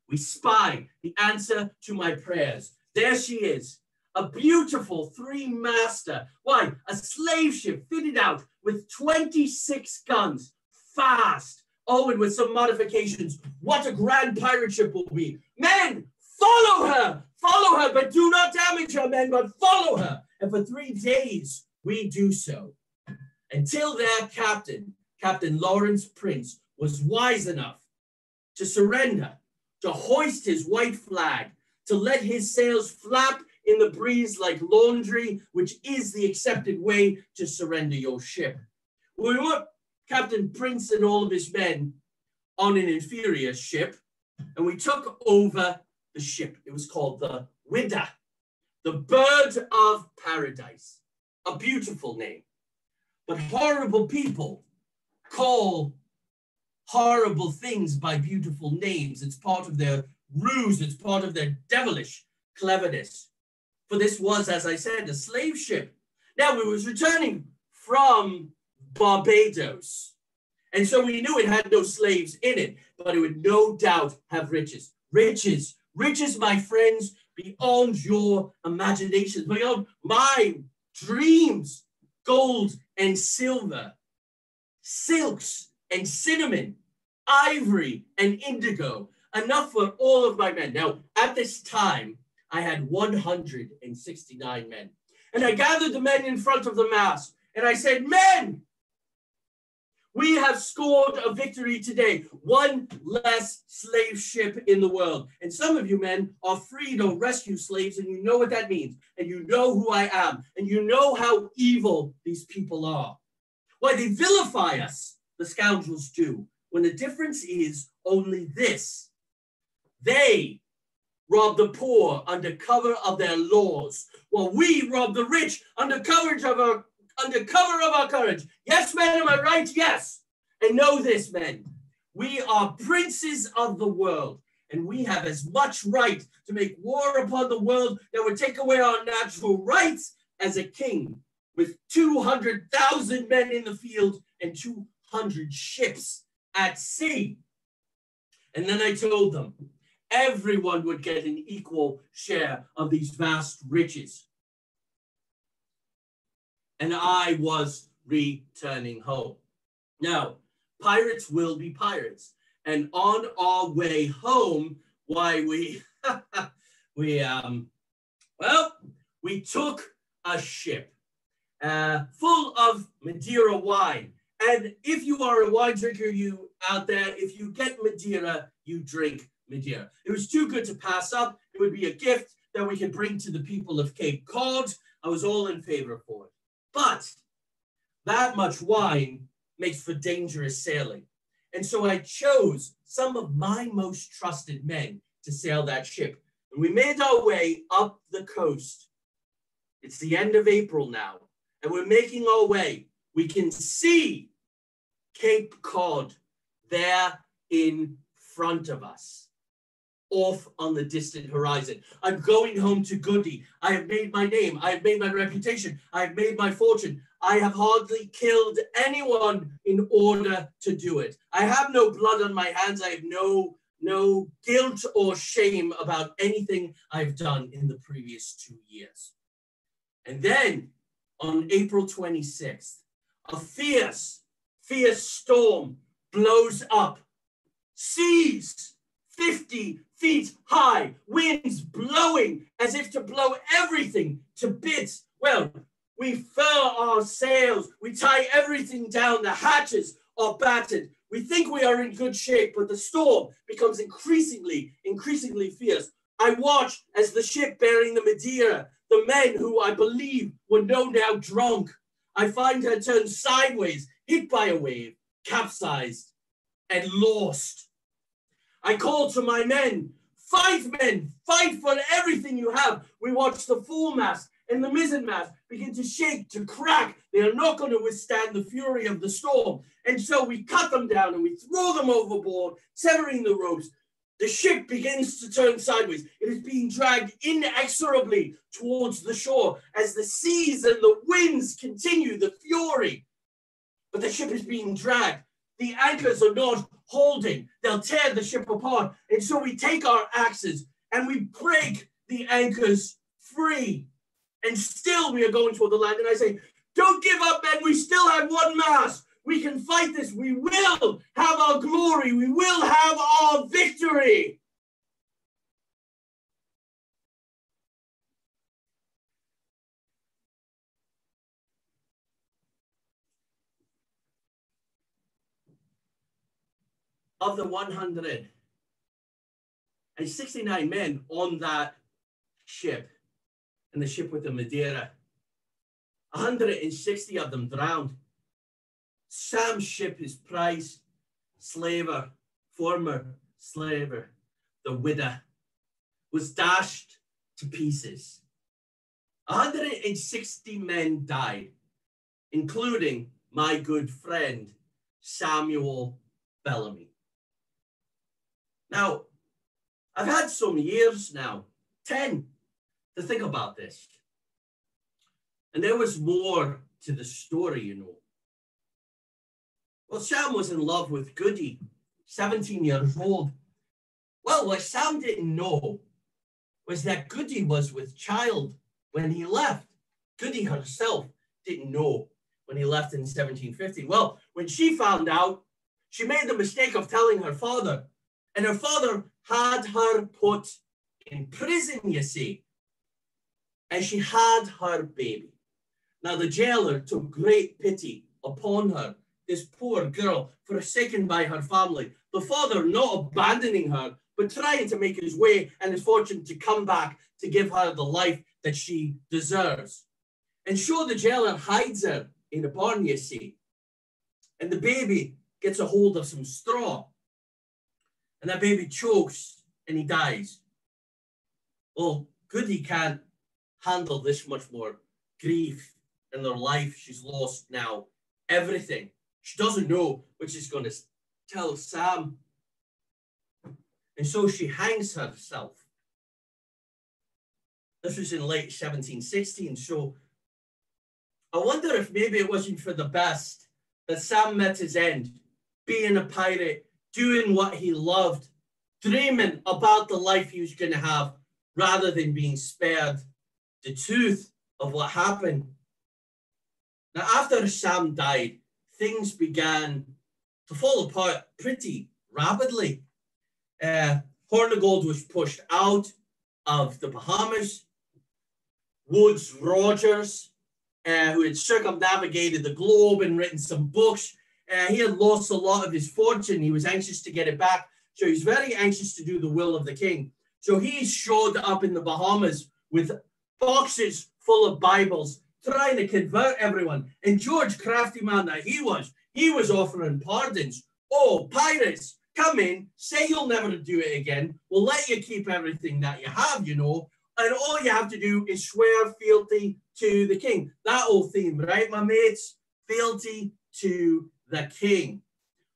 we spy the answer to my prayers. There she is, a beautiful three-master, a slave ship fitted out with 26 guns, fast. Oh, and with some modifications. What a grand pirate ship will be. Men, follow her, but do not damage her, men, but follow her. And for 3 days, we do so. Until their captain, Captain Lawrence Prince, was wise enough to surrender, to hoist his white flag, to let his sails flap in the breeze like laundry, which is the accepted way to surrender your ship. We put Captain Prince and all of his men on an inferior ship, and we took over the ship. It was called the Widder, the Bird of Paradise, a beautiful name. But horrible people call horrible things by beautiful names. It's part of their ruse. It's part of their devilish cleverness. For this was, as I said, a slave ship. Now, we was returning from Barbados. And so we knew it had no slaves in it, but it would no doubt have riches. Riches, my friends, beyond your imaginations, beyond my dreams. Gold and silver, silks and cinnamon, ivory and indigo, enough for all of my men. Now, at this time, I had 169 men. And I gathered the men in front of the mast, and I said, men, we have scored a victory today. One less slave ship in the world. And some of you men are freed or rescue slaves, and you know what that means. And you know who I am. And you know how evil these people are. Why, they vilify us, the scoundrels do, when the difference is only this. They rob the poor under cover of their laws, while we rob the rich under cover of our courage. Yes, men, am I right? Yes. And know this, men. We are princes of the world, and we have as much right to make war upon the world that would take away our natural rights as a king with 200,000 men in the field and 200 ships at sea. And then I told them, everyone would get an equal share of these vast riches. And I was returning home. Now, pirates will be pirates. And on our way home, we took a ship full of Madeira wine. And if you are a wine drinker, you out there, if you get Madeira, you drink Madeira. It was too good to pass up. It would be a gift that we could bring to the people of Cape Cod. I was all in favor for it. But that much wine makes for dangerous sailing. And so I chose some of my most trusted men to sail that ship. And we made our way up the coast. It's the end of April now, and we're making our way. We can see Cape Cod there in front of us, off on the distant horizon. I'm going home to Goody. I have made my name. I have made my reputation. I have made my fortune. I have hardly killed anyone in order to do it. I have no blood on my hands. I have no guilt or shame about anything I've done in the previous 2 years. And then on April 26th, a fierce storm blows up. Seas 50 feet high, winds blowing as if to blow everything to bits. Well, we furl our sails, we tie everything down, the hatches are battered. We think we are in good shape, but the storm becomes increasingly fierce. I watch as the ship bearing the Madia, the men who I believe were no doubt drunk, I find her turn sideways, hit by a wave, capsized, and lost. I call to my men, fight for everything you have. We watch the foremast and the mizzenmast begin to shake, to crack. They are not going to withstand the fury of the storm. And so we cut them down and we throw them overboard, severing the ropes. The ship begins to turn sideways. It is being dragged inexorably towards the shore as the seas and the winds continue the fury. But the ship is being dragged. The anchors are not holding. They'll tear the ship apart. And so we take our axes and we break the anchors free. And still we are going toward the land. And I say, don't give up, men. We still have one mast. We can fight this. We will have our glory. We will have our victory. Of the 169 men on that ship, and the ship with the Madeira, 160 of them drowned. Sam's ship, his prize slaver, former slaver, the widow, was dashed to pieces. 160 men died, including my good friend, Samuel Bellamy. Now, I've had some years now, 10, to think about this. And there was more to the story, you know. Well, Sam was in love with Goody, 17 years old. Well, what Sam didn't know was that Goody was with child when he left. Goody herself didn't know when he left in 1750. Well, when she found out, she made the mistake of telling her father, and her father had her put in prison, you see, and she had her baby. Now, the jailer took great pity upon her, this poor girl, forsaken by her family. The father not abandoning her, but trying to make his way and his fortune to come back to give her the life that she deserves. And sure, the jailer hides her in a barn, you see, and the baby gets a hold of some straw, and that baby chokes and he dies. Well, Goody can't handle this much more grief in her life. She's lost now everything. She doesn't know what she's going to tell Sam. And so she hangs herself. This was in late 1716. So I wonder if maybe it wasn't for the best that Sam met his end, being a pirate, doing what he loved, dreaming about the life he was going to have, rather than being spared the truth of what happened. Now, after Sam died, things began to fall apart pretty rapidly. Hornigold was pushed out of the Bahamas. Woodes Rogers, who had circumnavigated the globe and written some books, he had lost a lot of his fortune. He was anxious to get it back. So he's very anxious to do the will of the king. So he showed up in the Bahamas with boxes full of Bibles, trying to convert everyone. And George, crafty man that he was offering pardons. Oh, pirates, come in, say you'll never do it again. We'll let you keep everything that you have, you know. And all you have to do is swear fealty to the king. That old theme, right, my mates? Fealty to the king.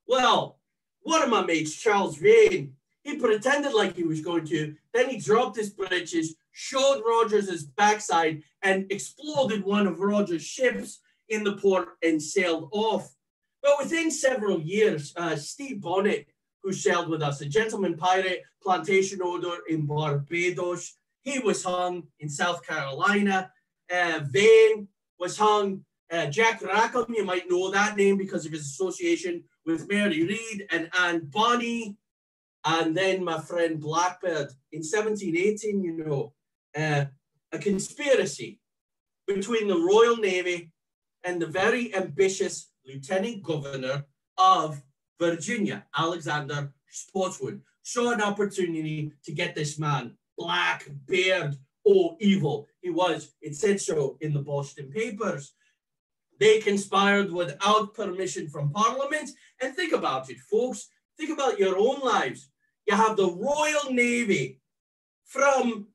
Well, one of my mates, Charles Vane, he pretended like he was going to. Then he dropped his breeches, showed Rogers his backside, and exploded one of Rogers' ships in the port and sailed off. But within several years, Steve Bonnet, who sailed with us, a gentleman pirate, plantation owner in Barbados, he was hung in South Carolina. Vane was hung. Jack Rackham, you might know that name because of his association with Mary Read and Anne Bonny. And then my friend Blackbeard in 1718, you know, a conspiracy between the Royal Navy and the very ambitious Lieutenant Governor of Virginia, Alexander Spotswood, saw an opportunity to get this man, Blackbeard, oh, evil he was. It said so in the Boston papers. They conspired without permission from Parliament. And think about it, folks. Think about your own lives. You have the Royal Navy from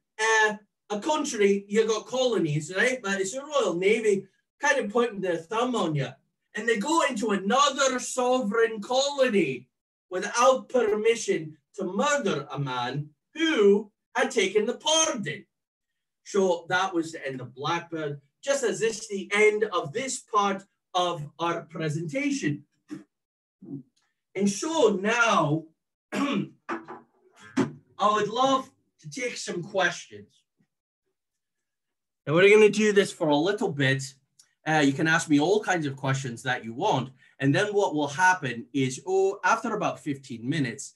a country, you got colonies, right? But it's the Royal Navy kind of putting their thumb on you. And they go into another sovereign colony without permission to murder a man who had taken the pardon. So that was the end of Blackbeard, just as this is the end of this part of our presentation. And so now, I would love to take some questions. And we're going to do this for a little bit. You can ask me all kinds of questions that you want. And then what will happen is, after about 15 minutes,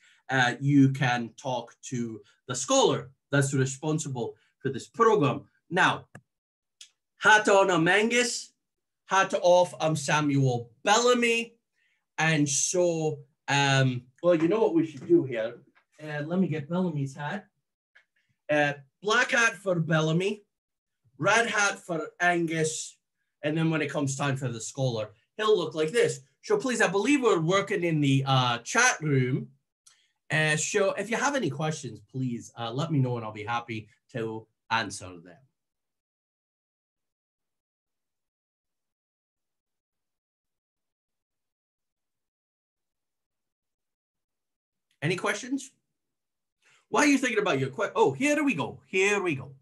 you can talk to the scholar that's responsible for this program. Now, hat on, I'm Angus. Hat off, I'm Samuel Bellamy. And so, well, you know what we should do here. Let me get Bellamy's hat. Black hat for Bellamy, red hat for Angus, and then when it comes time for the scholar, he'll look like this. So please, I believe we're working in the chat room. So if you have any questions, please let me know and I'll be happy to answer them. Any questions? Why are you thinking about your question? Oh, here we go. Here we go.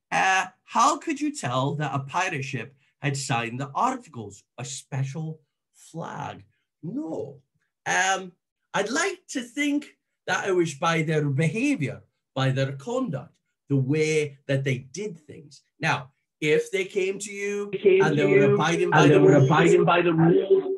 How could you tell that a pirate ship had signed the articles? A special flag? No. I'd like to think that it was by their behavior, by their conduct, the way that they did things. Now, if they came to you and they were abiding by the rules,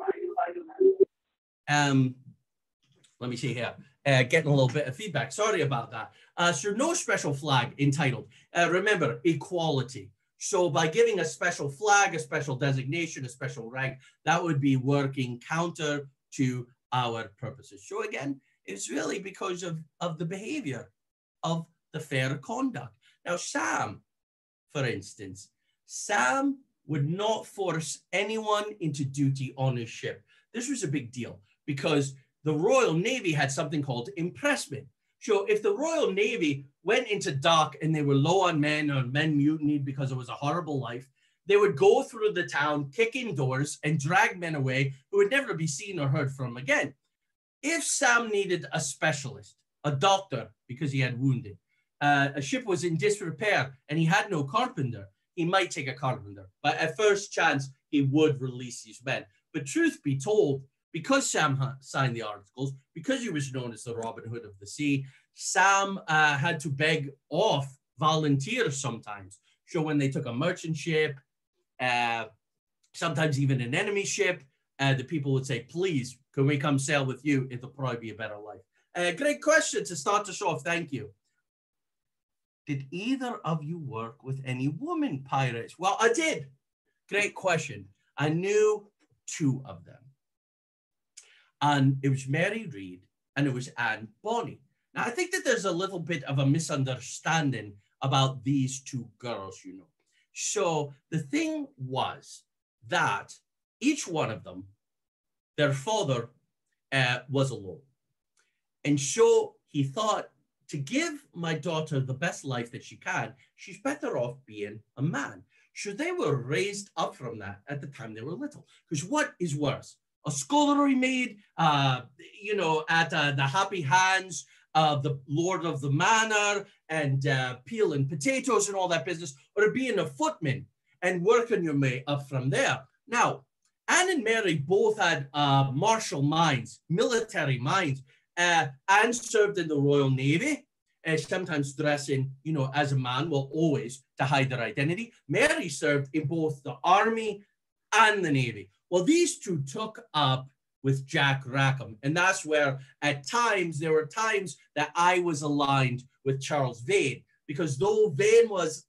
let me see here. Getting a little bit of feedback. Sorry about that. So no special flag entitled. Remember, equality. So by giving a special flag, a special designation, a special rank, that would be working counter to our purposes. So again, it's really because of the behavior of the fair conduct. Now, Sam, for instance, Sam would not force anyone into duty on his ship. This was a big deal because the Royal Navy had something called impressment. So if the Royal Navy went into dock and they were low on men or men mutinied because it was a horrible life, they would go through the town, kick in doors and drag men away who would never be seen or heard from again. If Sam needed a specialist, a doctor, because he had wounded, a ship was in disrepair and he had no carpenter, he might take a carpenter. But at first chance, he would release these men. But truth be told, because Sam signed the articles, because he was known as the Robin Hood of the sea, Sam had to beg off volunteers sometimes. So when they took a merchant ship, sometimes even an enemy ship, the people would say, please, can we come sail with you? It'll probably be a better life. Great question to start us off. Thank you. Did either of you work with any woman pirates? Well, I did. Great question. I knew two of them. And it was Mary Read and it was Anne Bonny. Now, I think that there's a little bit of a misunderstanding about these two girls, you know. So the thing was that each one of them, their father was alone. And so he thought, to give my daughter the best life that she can, she's better off being a man. So they were raised up from that at the time they were little. Because what is worse? A scullery maid, at the happy hands of the lord of the manor and peeling potatoes and all that business, or being a footman and working your way up from there. Now, Anne and Mary both had martial minds, military minds. Anne served in the Royal Navy, sometimes dressing, as a man, well, always to hide their identity. Mary served in both the army and the Navy. Well, these two took up with Jack Rackham, and that's where there were times that I was aligned with Charles Vane, because though Vane was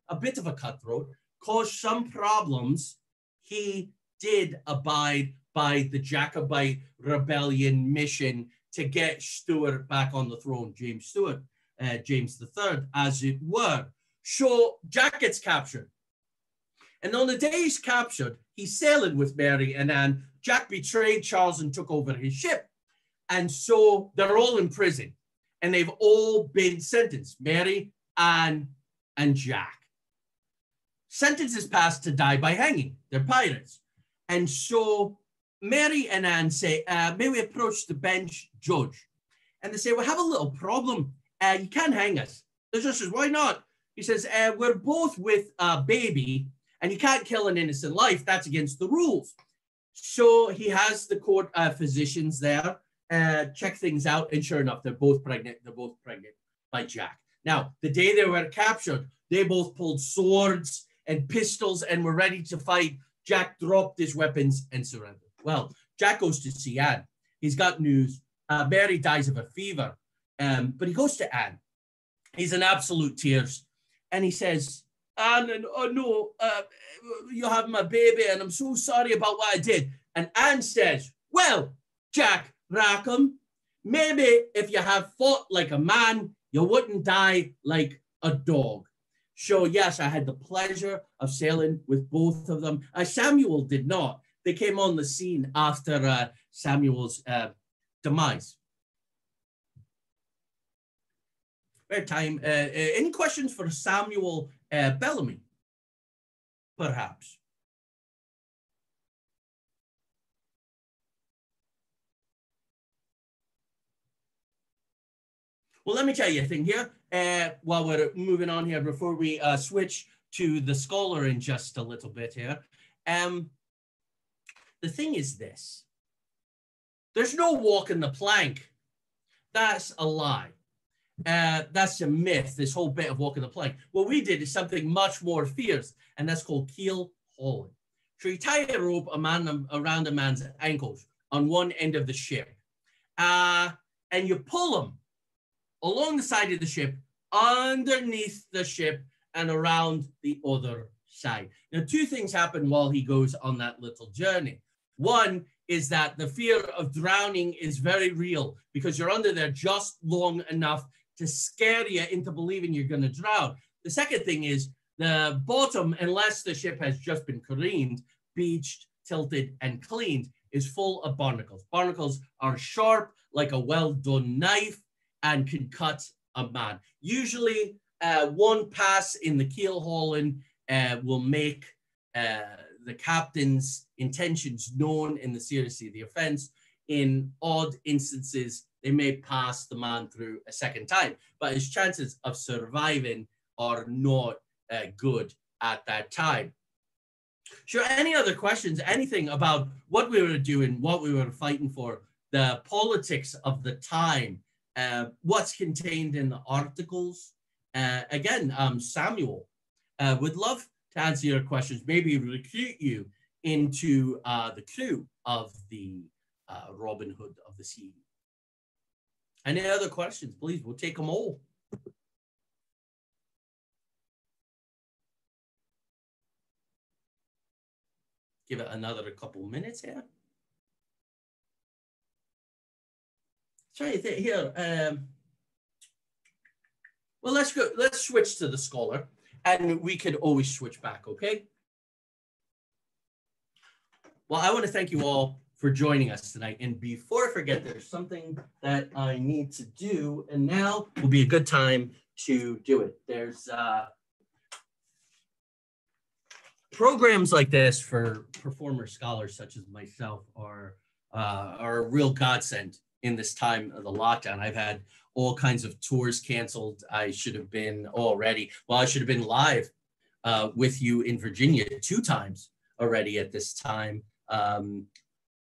a bit of a cutthroat, caused some problems, he did abide by the Jacobite rebellion mission to get Stuart back on the throne, James III, as it were. So Jack gets captured. And on the day he's captured, he's sailing with Mary and Anne. Jack betrayed Charles and took over his ship. And so they're all in prison. And they've all been sentenced, Mary, Anne, and Jack. Sentences passed to die by hanging. They're pirates. And so Mary and Anne say, may we approach the bench judge? And they say, we have a little problem. You can't hang us. The judge says, why not? He says, we're both with a baby, and you can't kill an innocent life. That's against the rules. So he has the court physicians there check things out, and sure enough, they're both pregnant. They're both pregnant by Jack. Now, the day they were captured, they both pulled swords and pistols and were ready to fight. Jack dropped his weapons and surrendered. Well, Jack goes to see Anne. He's got news. Mary dies of a fever, but he goes to Anne. He's in absolute tears, and he says, Anne, you have my baby, and I'm so sorry about what I did. And Anne says, well, Jack Rackham, maybe if you have fought like a man, you wouldn't die like a dog. So yes, I had the pleasure of sailing with both of them. Samuel did not. They came on the scene after Samuel's demise. Time. Any questions for Samuel Bellamy? Perhaps. Well, let me tell you a thing here while we're moving on here before we switch to the scholar in just a little bit here. The thing is this. There's no walking the plank. That's a lie. That's a myth, this whole bit of walking the plank. What we did is something much more fierce, and that's called keel hauling. So you tie a rope around a man's ankles on one end of the ship, and you pull him along the side of the ship, underneath the ship, and around the other side. Now, two things happen while he goes on that little journey. One is that the fear of drowning is very real because you're under there just long enough to scare you into believing you're going to drown. The second thing is the bottom, unless the ship has just been careened, beached, tilted, and cleaned, is full of barnacles. Barnacles are sharp like a well-done knife and can cut a man. Usually, one pass in the keel hauling will make the captain's intentions known in the seriousness of the offense. In odd instances, they may pass the man through a second time, but his chances of surviving are not good at that time. Sure, any other questions, anything about what we were doing, what we were fighting for, the politics of the time, what's contained in the articles? Again, Samuel would love to answer your questions, maybe recruit you into the crew of the Robin Hood of the Sea. Any other questions, please? We'll take them all. Give it another couple minutes here. Try to think here. Well, let's switch to the scholar. and we could always switch back, okay? Well, I want to thank you all for joining us tonight. And before I forget, there's something that I need to do, and now will be a good time to do it. There's programs like this for performer scholars such as myself are a real godsend in this time of the lockdown. I've had all kinds of tours canceled. I should have been already, well, I should have been live with you in Virginia 2 times already at this time.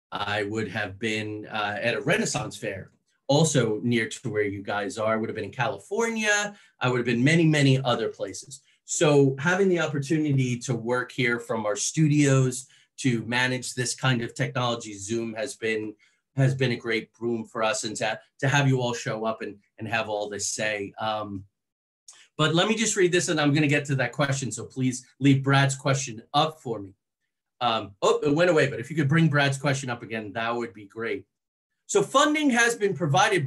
I would have been at a Renaissance fair, also near to where you guys are. I would have been in California. I would have been many, many other places. So having the opportunity to work here from our studios to manage this kind of technology, Zoom has been a great boom for us, and to have you all show up and have all this say. But let me just read this, and I'm going to get to that question. So please leave Brad's question up for me. Oh, it went away, but if you could bring Brad's question up again, that would be great. So funding has been provided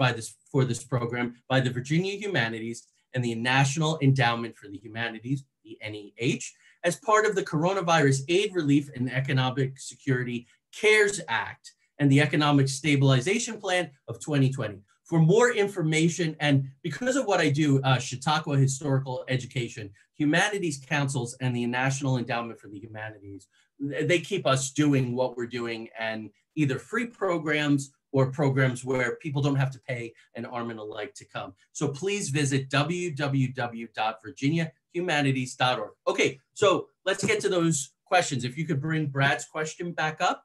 for this program by the Virginia Humanities and the National Endowment for the Humanities, the NEH, as part of the Coronavirus Aid, Relief, and Economic Security CARES Act and the Economic Stabilization Plan of 2020. For more information, and because of what I do, Chautauqua Historical Education, Humanities Councils, and the National Endowment for the Humanities, they keep us doing what we're doing, and either free programs or programs where people don't have to pay an arm and a leg to come. So please visit www.virginiahumanities.org. Okay, so let's get to those questions. If you could bring Brad's question back up.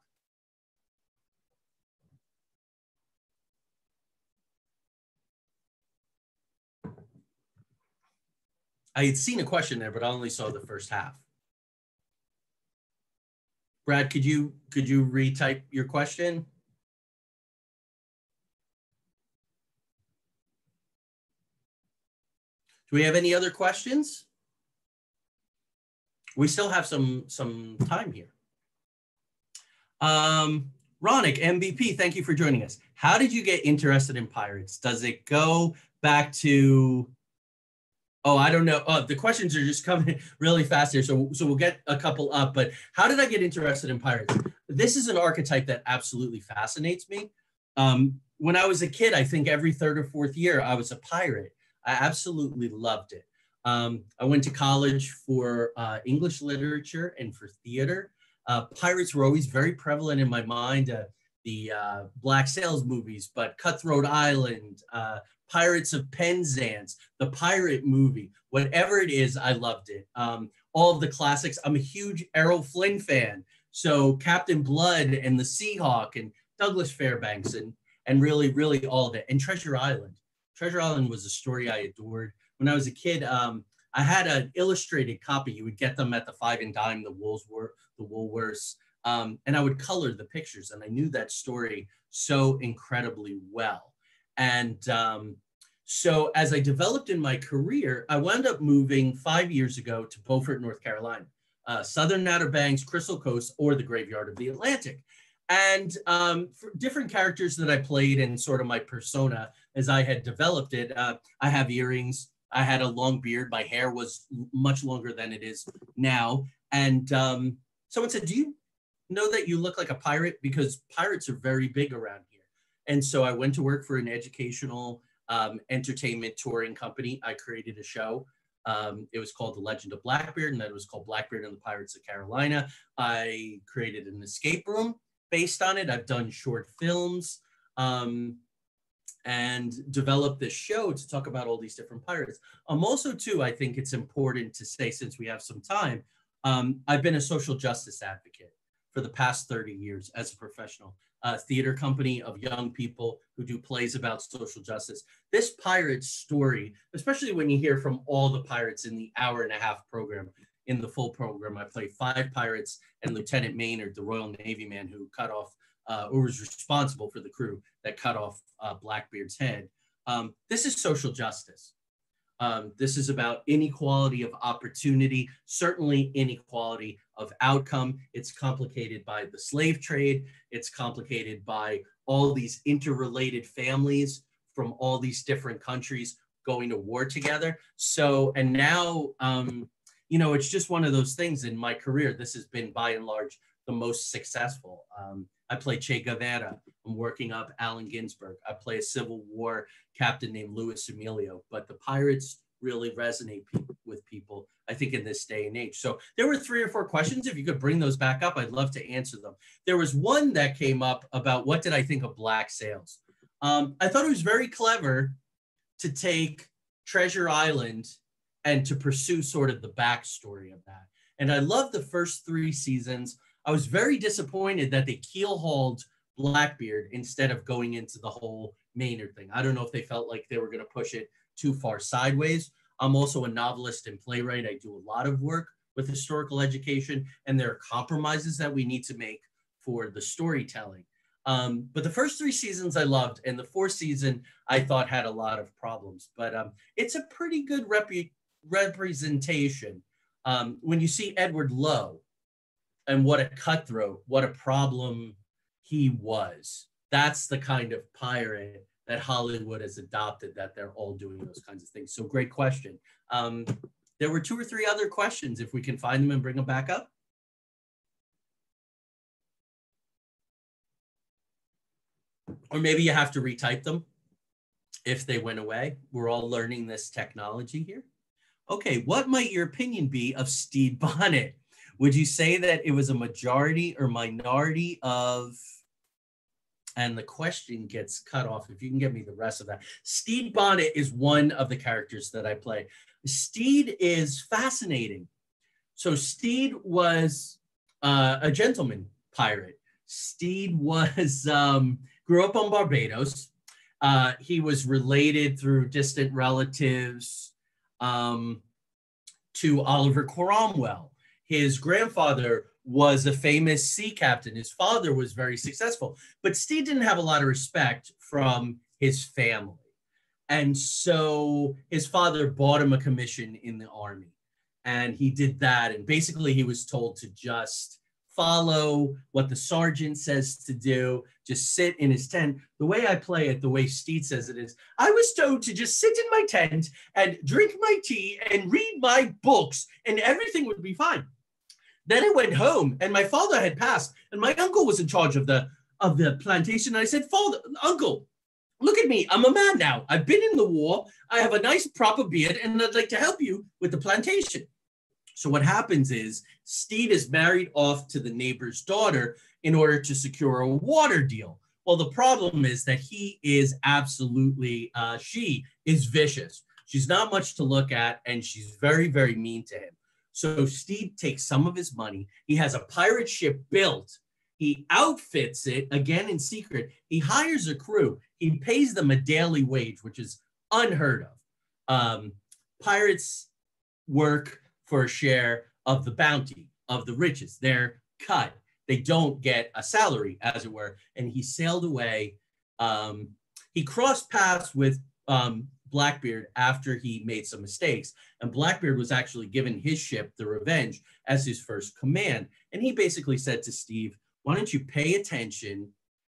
I had seen a question there, but I only saw the first half. Brad, could you retype your question? Do we have any other questions? We still have some time here. Ronick, MVP, thank you for joining us. How did you get interested in pirates? Does it go back to... Oh, I don't know. The questions are just coming really fast here. So we'll get a couple up, but how did I get interested in pirates? This is an archetype that absolutely fascinates me. When I was a kid, I think every 3rd or 4th year, I was a pirate. I absolutely loved it. I went to college for English literature and for theater. Pirates were always very prevalent in my mind. The Black Sails movies, but Cutthroat Island, Pirates of Penzance, the pirate movie, whatever it is, I loved it. All of the classics. I'm a huge Errol Flynn fan. So Captain Blood and the Seahawk and Douglas Fairbanks and really, really all of it. And Treasure Island. Treasure Island was a story I adored. When I was a kid, I had an illustrated copy. You would get them at the 5 and Dime, the Woolworths. And I would color the pictures. And I knew that story so incredibly well. And so as I developed in my career, I wound up moving 5 years ago to Beaufort, North Carolina, Southern Outer Banks, Crystal Coast, or the Graveyard of the Atlantic. And for different characters that I played and sort of my persona as I had developed it, I have earrings. I had a long beard. My hair was much longer than it is now. And someone said, do you know that you look like a pirate? Because pirates are very big around here. And so I went to work for an educational entertainment touring company. I created a show. It was called The Legend of Blackbeard, and then it was called Blackbeard and the Pirates of Carolina. I created an escape room based on it. I've done short films and developed this show to talk about all these different pirates. Also, too, I think it's important to say, since we have some time, I've been a social justice advocate for the past 30 years as a professional. Theater company of young people who do plays about social justice. This pirate story, especially when you hear from all the pirates in the hour-and-a-half program, in the full program, I play 5 pirates and Lieutenant Maynard, the Royal Navy man who cut off, or was responsible for the crew that cut off Blackbeard's head. This is social justice. This is about inequality of opportunity, certainly inequality of outcome. It's complicated by the slave trade. It's complicated by all these interrelated families from all these different countries going to war together. So, and now you know, it's just one of those things in my career. This has been by and large the most successful. I play Che Guevara. I'm working up Allen Ginsberg. I play a Civil War captain named Luis Emilio, but the pirates really resonate with people, I think, in this day and age. So there were 3 or 4 questions. If you could bring those back up, I'd love to answer them. There was one that came up about what did I think of Black Sails? I thought it was very clever to take Treasure Island and to pursue sort of the backstory of that. And I loved the first 3 seasons. I was very disappointed that they keel-hauled Blackbeard instead of going into the whole Maynard thing. I don't know if they felt like they were going to push it too far sideways. I'm also a novelist and playwright. I do a lot of work with historical education, and there are compromises that we need to make for the storytelling. But the first 3 seasons I loved, and the 4th season I thought had a lot of problems. But it's a pretty good representation. When you see Edward Lowe and what a cutthroat, what a problem he was, that's the kind of pirate that Hollywood has adopted, that they're all doing those kinds of things. So great question. There were 2 or 3 other questions, if we can find them and bring them back up. Or maybe you have to retype them if they went away. We're all learning this technology here. Okay, what might your opinion be of Stede Bonnet? Would you say that it was a majority or minority of, and the question gets cut off, if you can give me the rest of that. Stede Bonnet is one of the characters that I play. Stede is fascinating. So Stede was a gentleman pirate. Stede was, grew up on Barbados. He was related through distant relatives to Oliver Cromwell. His grandfather was a famous sea captain. His father was very successful, but Stede didn't have a lot of respect from his family. And so his father bought him a commission in the army, and he did that. And basically he was told to just follow what the sergeant says to do, just sit in his tent. The way I play it, the way Stede says it is, I was told to just sit in my tent and drink my tea and read my books and everything would be fine. Then I went home and my father had passed and my uncle was in charge of the plantation. And I said, Father, uncle, look at me. I'm a man now. I've been in the war. I have a nice proper beard and I'd like to help you with the plantation. So what happens is Stede is married off to the neighbor's daughter in order to secure a water deal. Well, the problem is that he is absolutely, she is vicious. She's not much to look at and she's very, very mean to him. So Stede takes some of his money. He has a pirate ship built. He outfits it, again in secret. He hires a crew. He pays them a daily wage, which is unheard of. Pirates work for a share of the bounty, of the riches. They're cut. They don't get a salary, as it were. And he sailed away. He crossed paths with Blackbeard after he made some mistakes. And Blackbeard was actually given his ship, the Revenge, as his first command. And he basically said to Steve, why don't you pay attention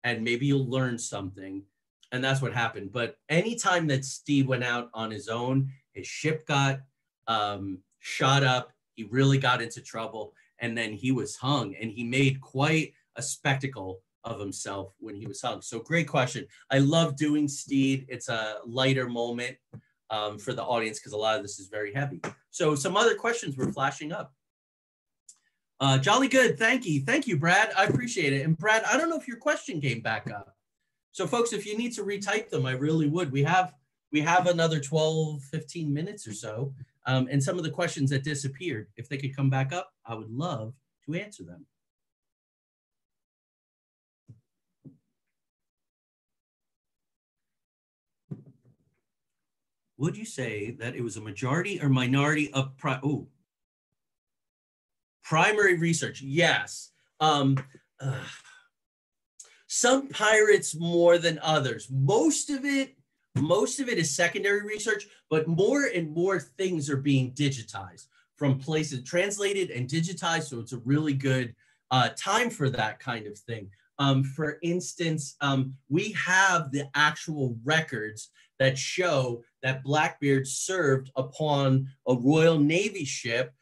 and maybe you'll learn something. And that's what happened. But anytime that Steve went out on his own, his ship got shot up. He really got into trouble. And then he was hung and he made quite a spectacle of himself when he was hung. So great question. I love doing Stede. It's a lighter moment for the audience because a lot of this is very heavy. So some other questions were flashing up. Jolly good. Thank you. Thank you, Brad. I appreciate it. And Brad, I don't know if your question came back up. So folks, if you need to retype them, I really would. We have another 12, 15 minutes or so. And some of the questions that disappeared, if they could come back up, I would love to answer them. Would you say that it was a majority or minority of primary research? Yes. Some pirates more than others. Most of it is secondary research, but more and more things are being digitized from places, translated and digitized. So it's a really good time for that kind of thing. For instance, we have the actual records that show that Blackbeard served upon a Royal Navy ship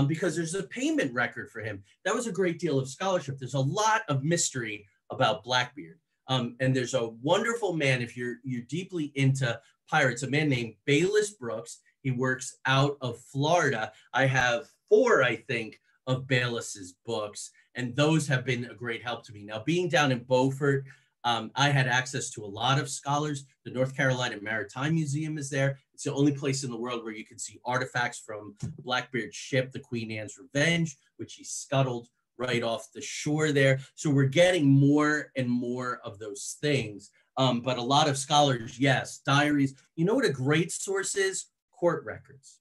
because there's a payment record for him. That was a great deal of scholarship. There's a lot of mystery about Blackbeard. And there's a wonderful man, if you're deeply into pirates, a man named Bayless Brooks. He works out of Florida. I have 4, I think, of Bayless's books, and those have been a great help to me. Now, being down in Beaufort, I had access to a lot of scholars. The North Carolina Maritime Museum is there. It's the only place in the world where you can see artifacts from Blackbeard's ship, the Queen Anne's Revenge, which he scuttled right off the shore there. So we're getting more and more of those things. But a lot of scholars, yes, diaries. You know what a great source is? Court records.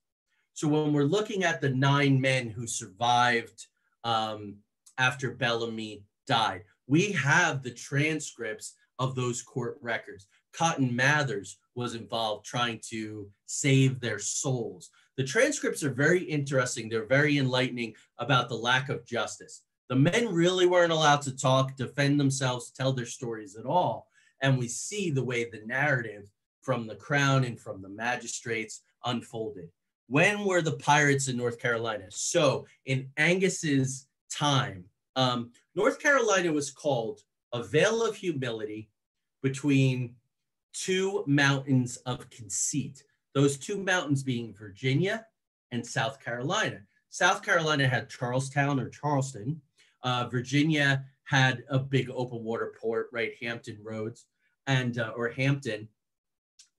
So when we're looking at the 9 men who survived after Bellamy died, we have the transcripts of those court records. Cotton Mathers was involved trying to save their souls. The transcripts are very interesting. They're very enlightening about the lack of justice. The men really weren't allowed to talk, defend themselves, tell their stories at all. And we see the way the narrative from the crown and from the magistrates unfolded. When were the pirates in North Carolina? So in Angus's time, North Carolina was called a vale of humility between 2 mountains of conceit. Those 2 mountains being Virginia and South Carolina. South Carolina had Charlestown or Charleston. Virginia had a big open water port, right? Hampton Roads and or Hampton.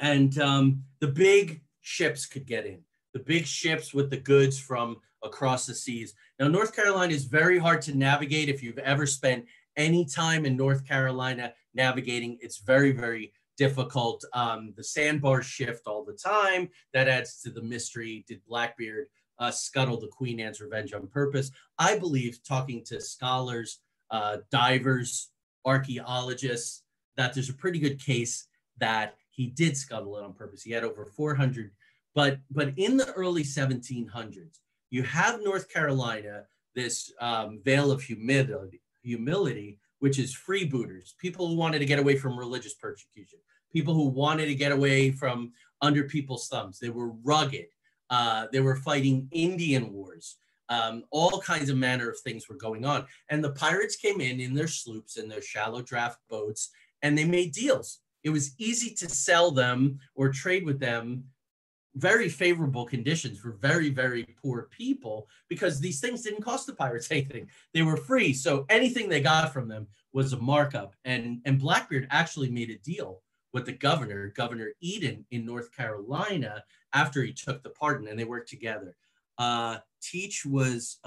And the big ships could get in. The big ships with the goods from across the seas. Now, North Carolina is very hard to navigate. If you've ever spent any time in North Carolina navigating, it's very, very difficult. The sandbars shift all the time. That adds to the mystery. Did Blackbeard scuttle the Queen Anne's Revenge on purpose? I believe, talking to scholars, divers, archaeologists, that there's a pretty good case that he did scuttle it on purpose. He had over 400. But in the early 1700s, you have North Carolina, this veil of humility, which is freebooters, people who wanted to get away from religious persecution, people who wanted to get away from under people's thumbs. They were rugged. They were fighting Indian wars. All kinds of manner of things were going on. And the pirates came in their sloops and their shallow draft boats, and they made deals. It was easy to sell them or trade with them very favorable conditions for very, very poor people, because these things didn't cost the pirates anything. They were free. So anything they got from them was a markup. And Blackbeard actually made a deal with the governor, Governor Eden in North Carolina, after he took the pardon, and they worked together. Teach was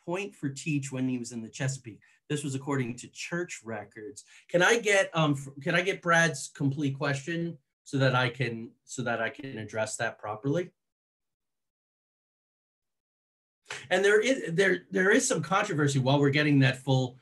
point for Teach when he was in the Chesapeake. This was according to church records. Can I get Brad's complete question so that I can address that properly? And there is some controversy while we're getting that full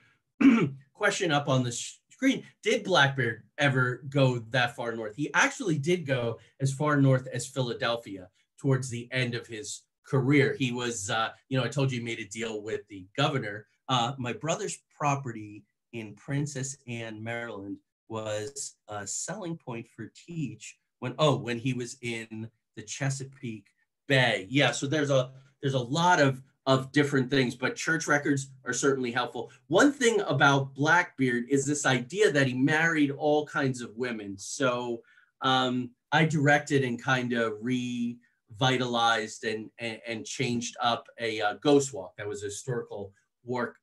question up on the screen. Did Blackbeard ever go that far north? He actually did go as far north as Philadelphia towards the end of his career. He was, I told you he made a deal with the governor. My brother's property in Princess Anne, Maryland, was a selling point for Teach when he was in the Chesapeake Bay. Yeah, so there's a lot of different things, but church records are certainly helpful. One thing about Blackbeard is this idea that he married all kinds of women. So I directed and kind of revitalized and changed up a ghost walk that was a historical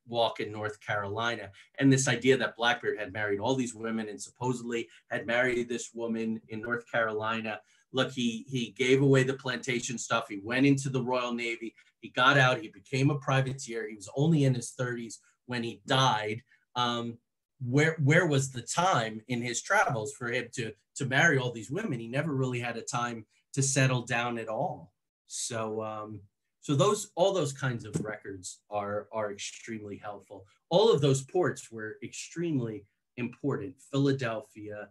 walk in North Carolina. And this idea that Blackbeard had married all these women and supposedly had married this woman in North Carolina. Look, he gave away the plantation stuff. He went into the Royal Navy. He got out. He became a privateer. He was only in his 30s when he died. Where was the time in his travels for him to marry all these women? He never really had a time to settle down at all. So all those kinds of records are extremely helpful. All of those ports were extremely important. Philadelphia,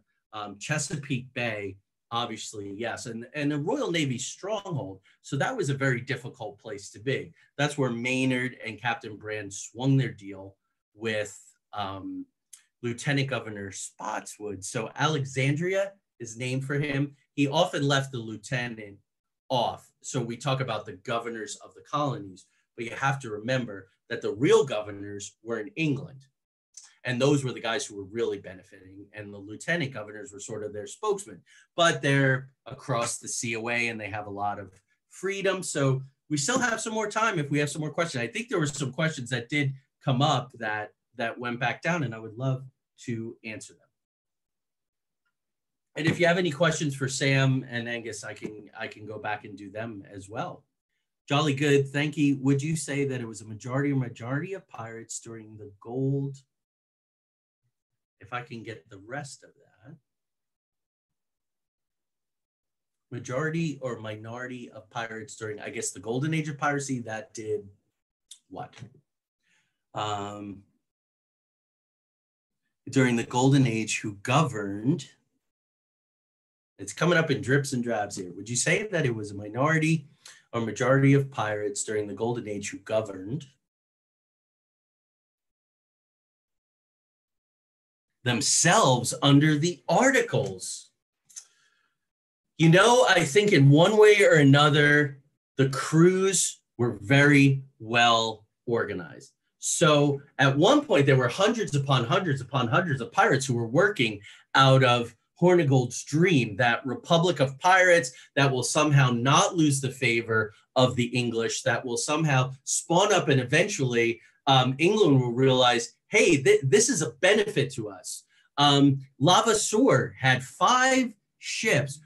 Chesapeake Bay, obviously, yes, and the Royal Navy stronghold. So that was a very difficult place to be. That's where Maynard and Captain Brand swung their deal with Lieutenant Governor Spotswood. So Alexandria is named for him. He often left the lieutenant off. So we talk about the governors of the colonies, but you have to remember that the real governors were in England. And those were the guys who were really benefiting. And the lieutenant governors were sort of their spokesman. But they're across the sea away and they have a lot of freedom. So we still have some more time if we have some more questions. I think there were some questions that did come up that went back down, and I would love to answer them. And if you have any questions for Sam and Angus, I can go back and do them as well. Jolly good, thank you. Would you say that it was a majority of pirates during the gold? If I can get the rest of that. Majority or minority of pirates during, I guess, the golden age of piracy that did what? During the golden age who governed, it's coming up in drips and drabs here. Would you say that it was a minority or majority of pirates during the golden age who governed themselves under the Articles? You know, I think in one way or another, the crews were very well organized. So at one point, there were hundreds upon hundreds upon hundreds of pirates who were working out of Hornigold's dream, that republic of pirates that will somehow not lose the favor of the English, that will somehow spawn up, and eventually England will realize, hey, this is a benefit to us. Lavassor had 5 ships.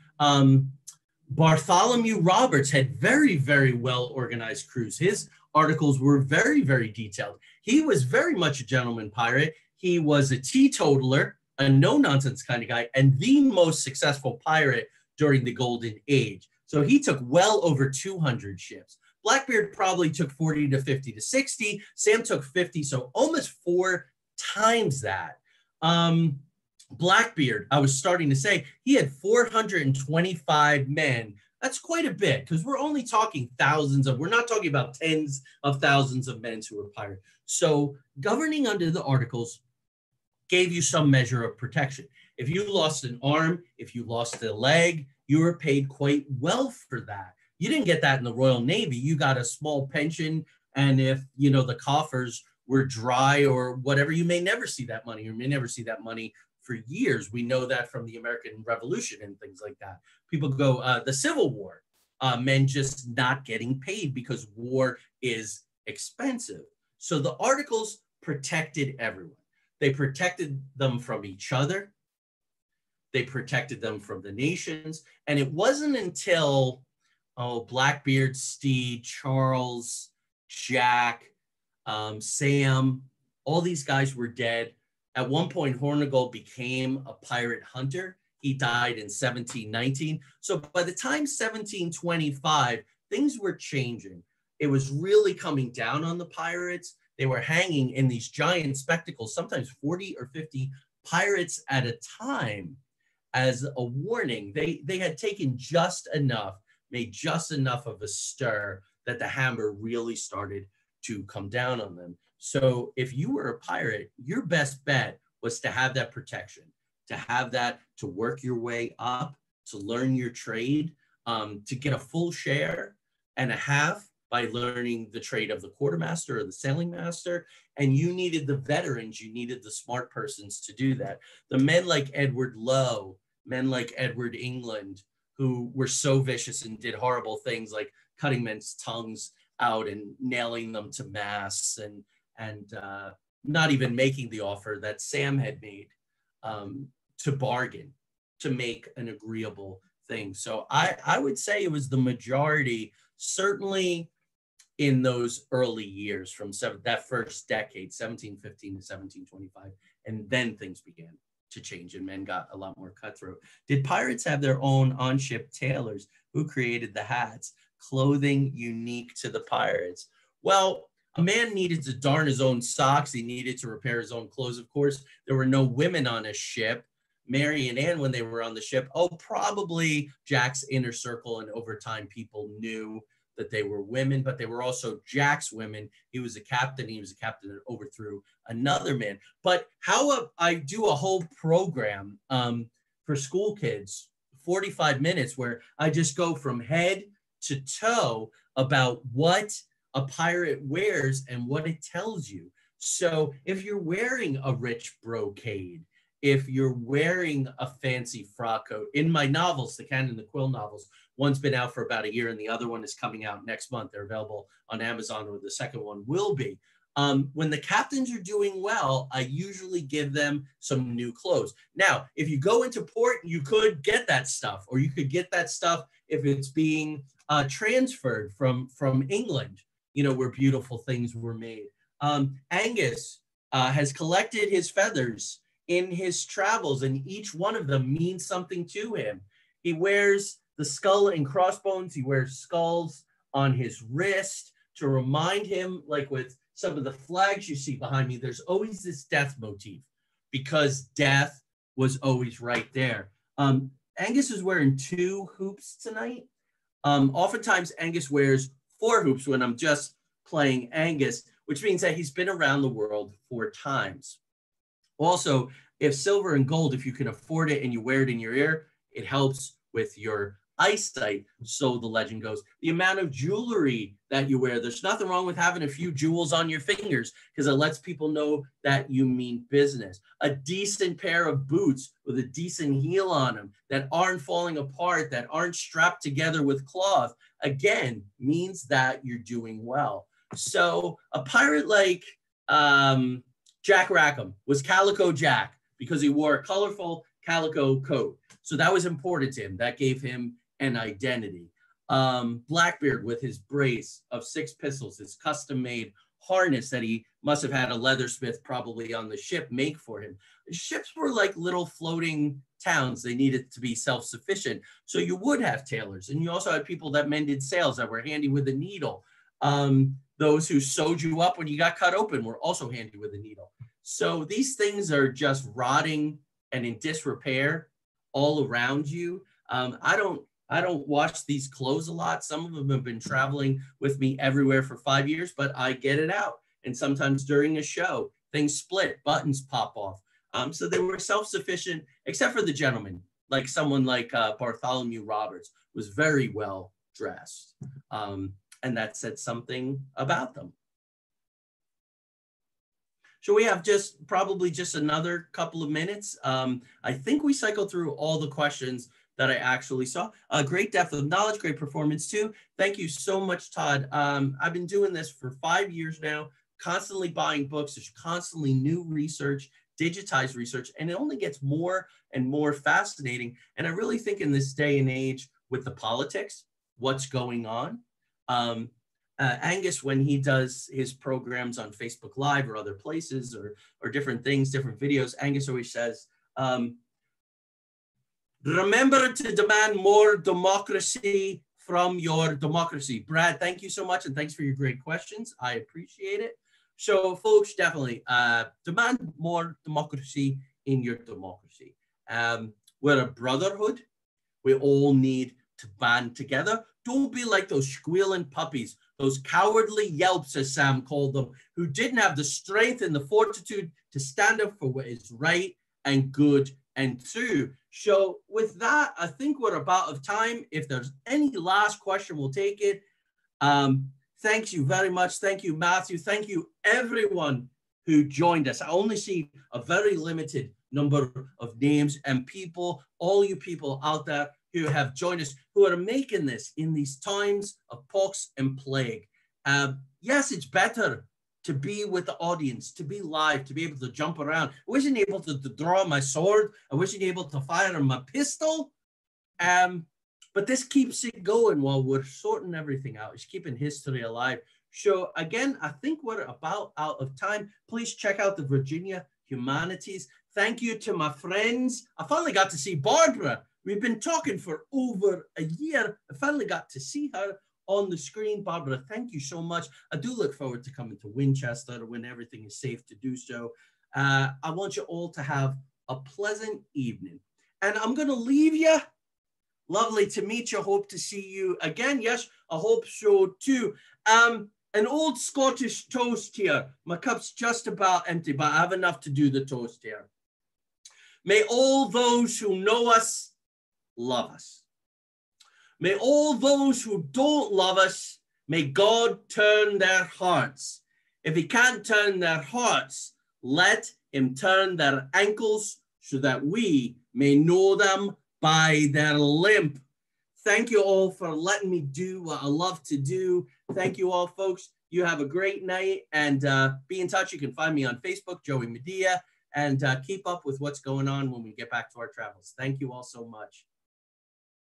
Bartholomew Roberts had very, very well organized crews. His articles were very, very detailed. He was very much a gentleman pirate. He was a teetotaler, a no-nonsense kind of guy, and the most successful pirate during the Golden Age. So he took well over 200 ships. Blackbeard probably took 40 to 50 to 60. Sam took 50, so almost 4 times that. Blackbeard, I was starting to say, he had 425 men. That's quite a bit, because we're only talking we're not talking about tens of thousands of men who were pirates. So governing under the Articles gave you some measure of protection. If you lost an arm, if you lost a leg, you were paid quite well for that. You didn't get that in the Royal Navy. You got a small pension, and if, you know, the coffers were dry or whatever, you may never see that money, or may never see that money for years. We know that from the American Revolution and things like that. People go, the Civil War, men just not getting paid because war is expensive. So the Articles protected everyone. They protected them from each other. They protected them from the nations. And it wasn't until, Blackbeard, Steed, Charles, Jack, Sam, all these guys were dead. At one point, Hornigold became a pirate hunter. He died in 1719. So by the time 1725, things were changing. It was really coming down on the pirates. They were hanging in these giant spectacles, sometimes 40 or 50 pirates at a time, as a warning. They had taken just enough, made just enough of a stir that the hammer really started to come down on them. So if you were a pirate, your best bet was to have that protection, to have that, to work your way up, to learn your trade, to get a full share and a half by learning the trade of the quartermaster or the sailing master. And you needed the veterans, you needed the smart persons to do that. The men like Edward Lowe, men like Edward England, who were so vicious and did horrible things like cutting men's tongues out and nailing them to masts, and not even making the offer that Sam had made to bargain, to make an agreeable thing. So I would say it was the majority, certainly in those early years, from that first decade, 1715 to 1725, and then things began to change and men got a lot more cutthroat. Did pirates have their own on-ship tailors who created the hats, clothing unique to the pirates? Well, a man needed to darn his own socks. He needed to repair his own clothes, of course. There were no women on a ship. Mary and Anne, when they were on the ship, probably Jack's inner circle, and over time people knew that they were women, but they were also Jack's women. He was a captain. He was a captain that overthrew another man. But how I do a whole program for school kids, 45 minutes, where I just go from head to toe about what a pirate wears and what it tells you. So if you're wearing a rich brocade, if you're wearing a fancy frock coat, in my novels, the Ken and the Quill novels, one's been out for about a year and the other one is coming out next month. They're available on Amazon, or the second one will be. When the captains are doing well, I usually give them some new clothes. Now, if you go into port, you could get that stuff, or you could get that stuff if it's being transferred from England, you know, where beautiful things were made. Angus has collected his feathers in his travels, and each one of them means something to him. He wears the skull and crossbones. He wears skulls on his wrist to remind him, like with some of the flags you see behind me, there's always this death motif because death was always right there. Angus is wearing 2 hoops tonight. Oftentimes Angus wears 4 hoops when I'm just playing Angus, which means that he's been around the world 4 times. Also, if silver and gold, if you can afford it and you wear it in your ear, it helps with your eyesight, so the legend goes. The amount of jewelry that you wear, there's nothing wrong with having a few jewels on your fingers because it lets people know that you mean business. A decent pair of boots with a decent heel on them that aren't falling apart, that aren't strapped together with cloth, again, means that you're doing well. So a pirate like Jack Rackham was Calico Jack because he wore a colorful calico coat. So that was important to him. That gave him an identity. Blackbeard with his brace of 6 pistols, his custom-made harness that he must have had a leathersmith probably on the ship make for him. The ships were like little floating towns. They needed to be self-sufficient. So you would have tailors. And you also had people that mended sails that were handy with a needle. Those who sewed you up when you got cut open were also handy with a needle. So these things are just rotting and in disrepair all around you. I don't wash these clothes a lot. Some of them have been traveling with me everywhere for 5 years, but I get it out. And sometimes during a show, things split, buttons pop off. So they were self-sufficient, except for the gentleman, like someone like Bartholomew Roberts was very well dressed. And that said something about them. So we have probably just another couple of minutes. I think we cycled through all the questions that I actually saw. Great depth of knowledge, great performance too. Thank you so much, Todd. I've been doing this for 5 years now, constantly buying books. There's constantly new research, digitized research, and it only gets more and more fascinating. And I really think in this day and age with the politics, what's going on, Angus, when he does his programs on Facebook Live or other places or different things, different videos, Angus always says, remember to demand more democracy from your democracy. Brad, thank you so much, and thanks for your great questions. I appreciate it. So, folks, definitely demand more democracy in your democracy. We're a brotherhood. We all need to band together. Don't be like those squealing puppies, those cowardly yelps, as Sam called them, who didn't have the strength and the fortitude to stand up for what is right and good and true. So with that, I think we're about of time. If there's any last question, we'll take it. Thank you very much. Thank you, Matthew. Thank you, everyone who joined us. I only see a very limited number of names and people, all you people out there who have joined us, who are making this in these times of pox and plague. Yes, it's better to be with the audience, to be live, to be able to jump around. I wasn't able to draw my sword. I wasn't able to fire my pistol. But this keeps it going while we're sorting everything out. It's keeping history alive. So again, I think we're about out of time. Please check out the Virginia Humanities. Thank you to my friends. I finally got to see Barbara. We've been talking for over a year. I finally got to see her on the screen. Barbara, thank you so much. I do look forward to coming to Winchester when everything is safe to do so. I want you all to have a pleasant evening. And I'm going to leave you. Lovely to meet you. Hope to see you again. Yes, I hope so too. An old Scottish toast here. My cup's just about empty, but I have enough to do the toast here. May all those who know us love us. May all those who don't love us, may God turn their hearts. If he can't turn their hearts, let him turn their ankles so that we may know them by their limp. Thank you all for letting me do what I love to do. Thank you all, folks. You have a great night, and be in touch. You can find me on Facebook, Joey Madia, and keep up with what's going on when we get back to our travels. Thank you all so much.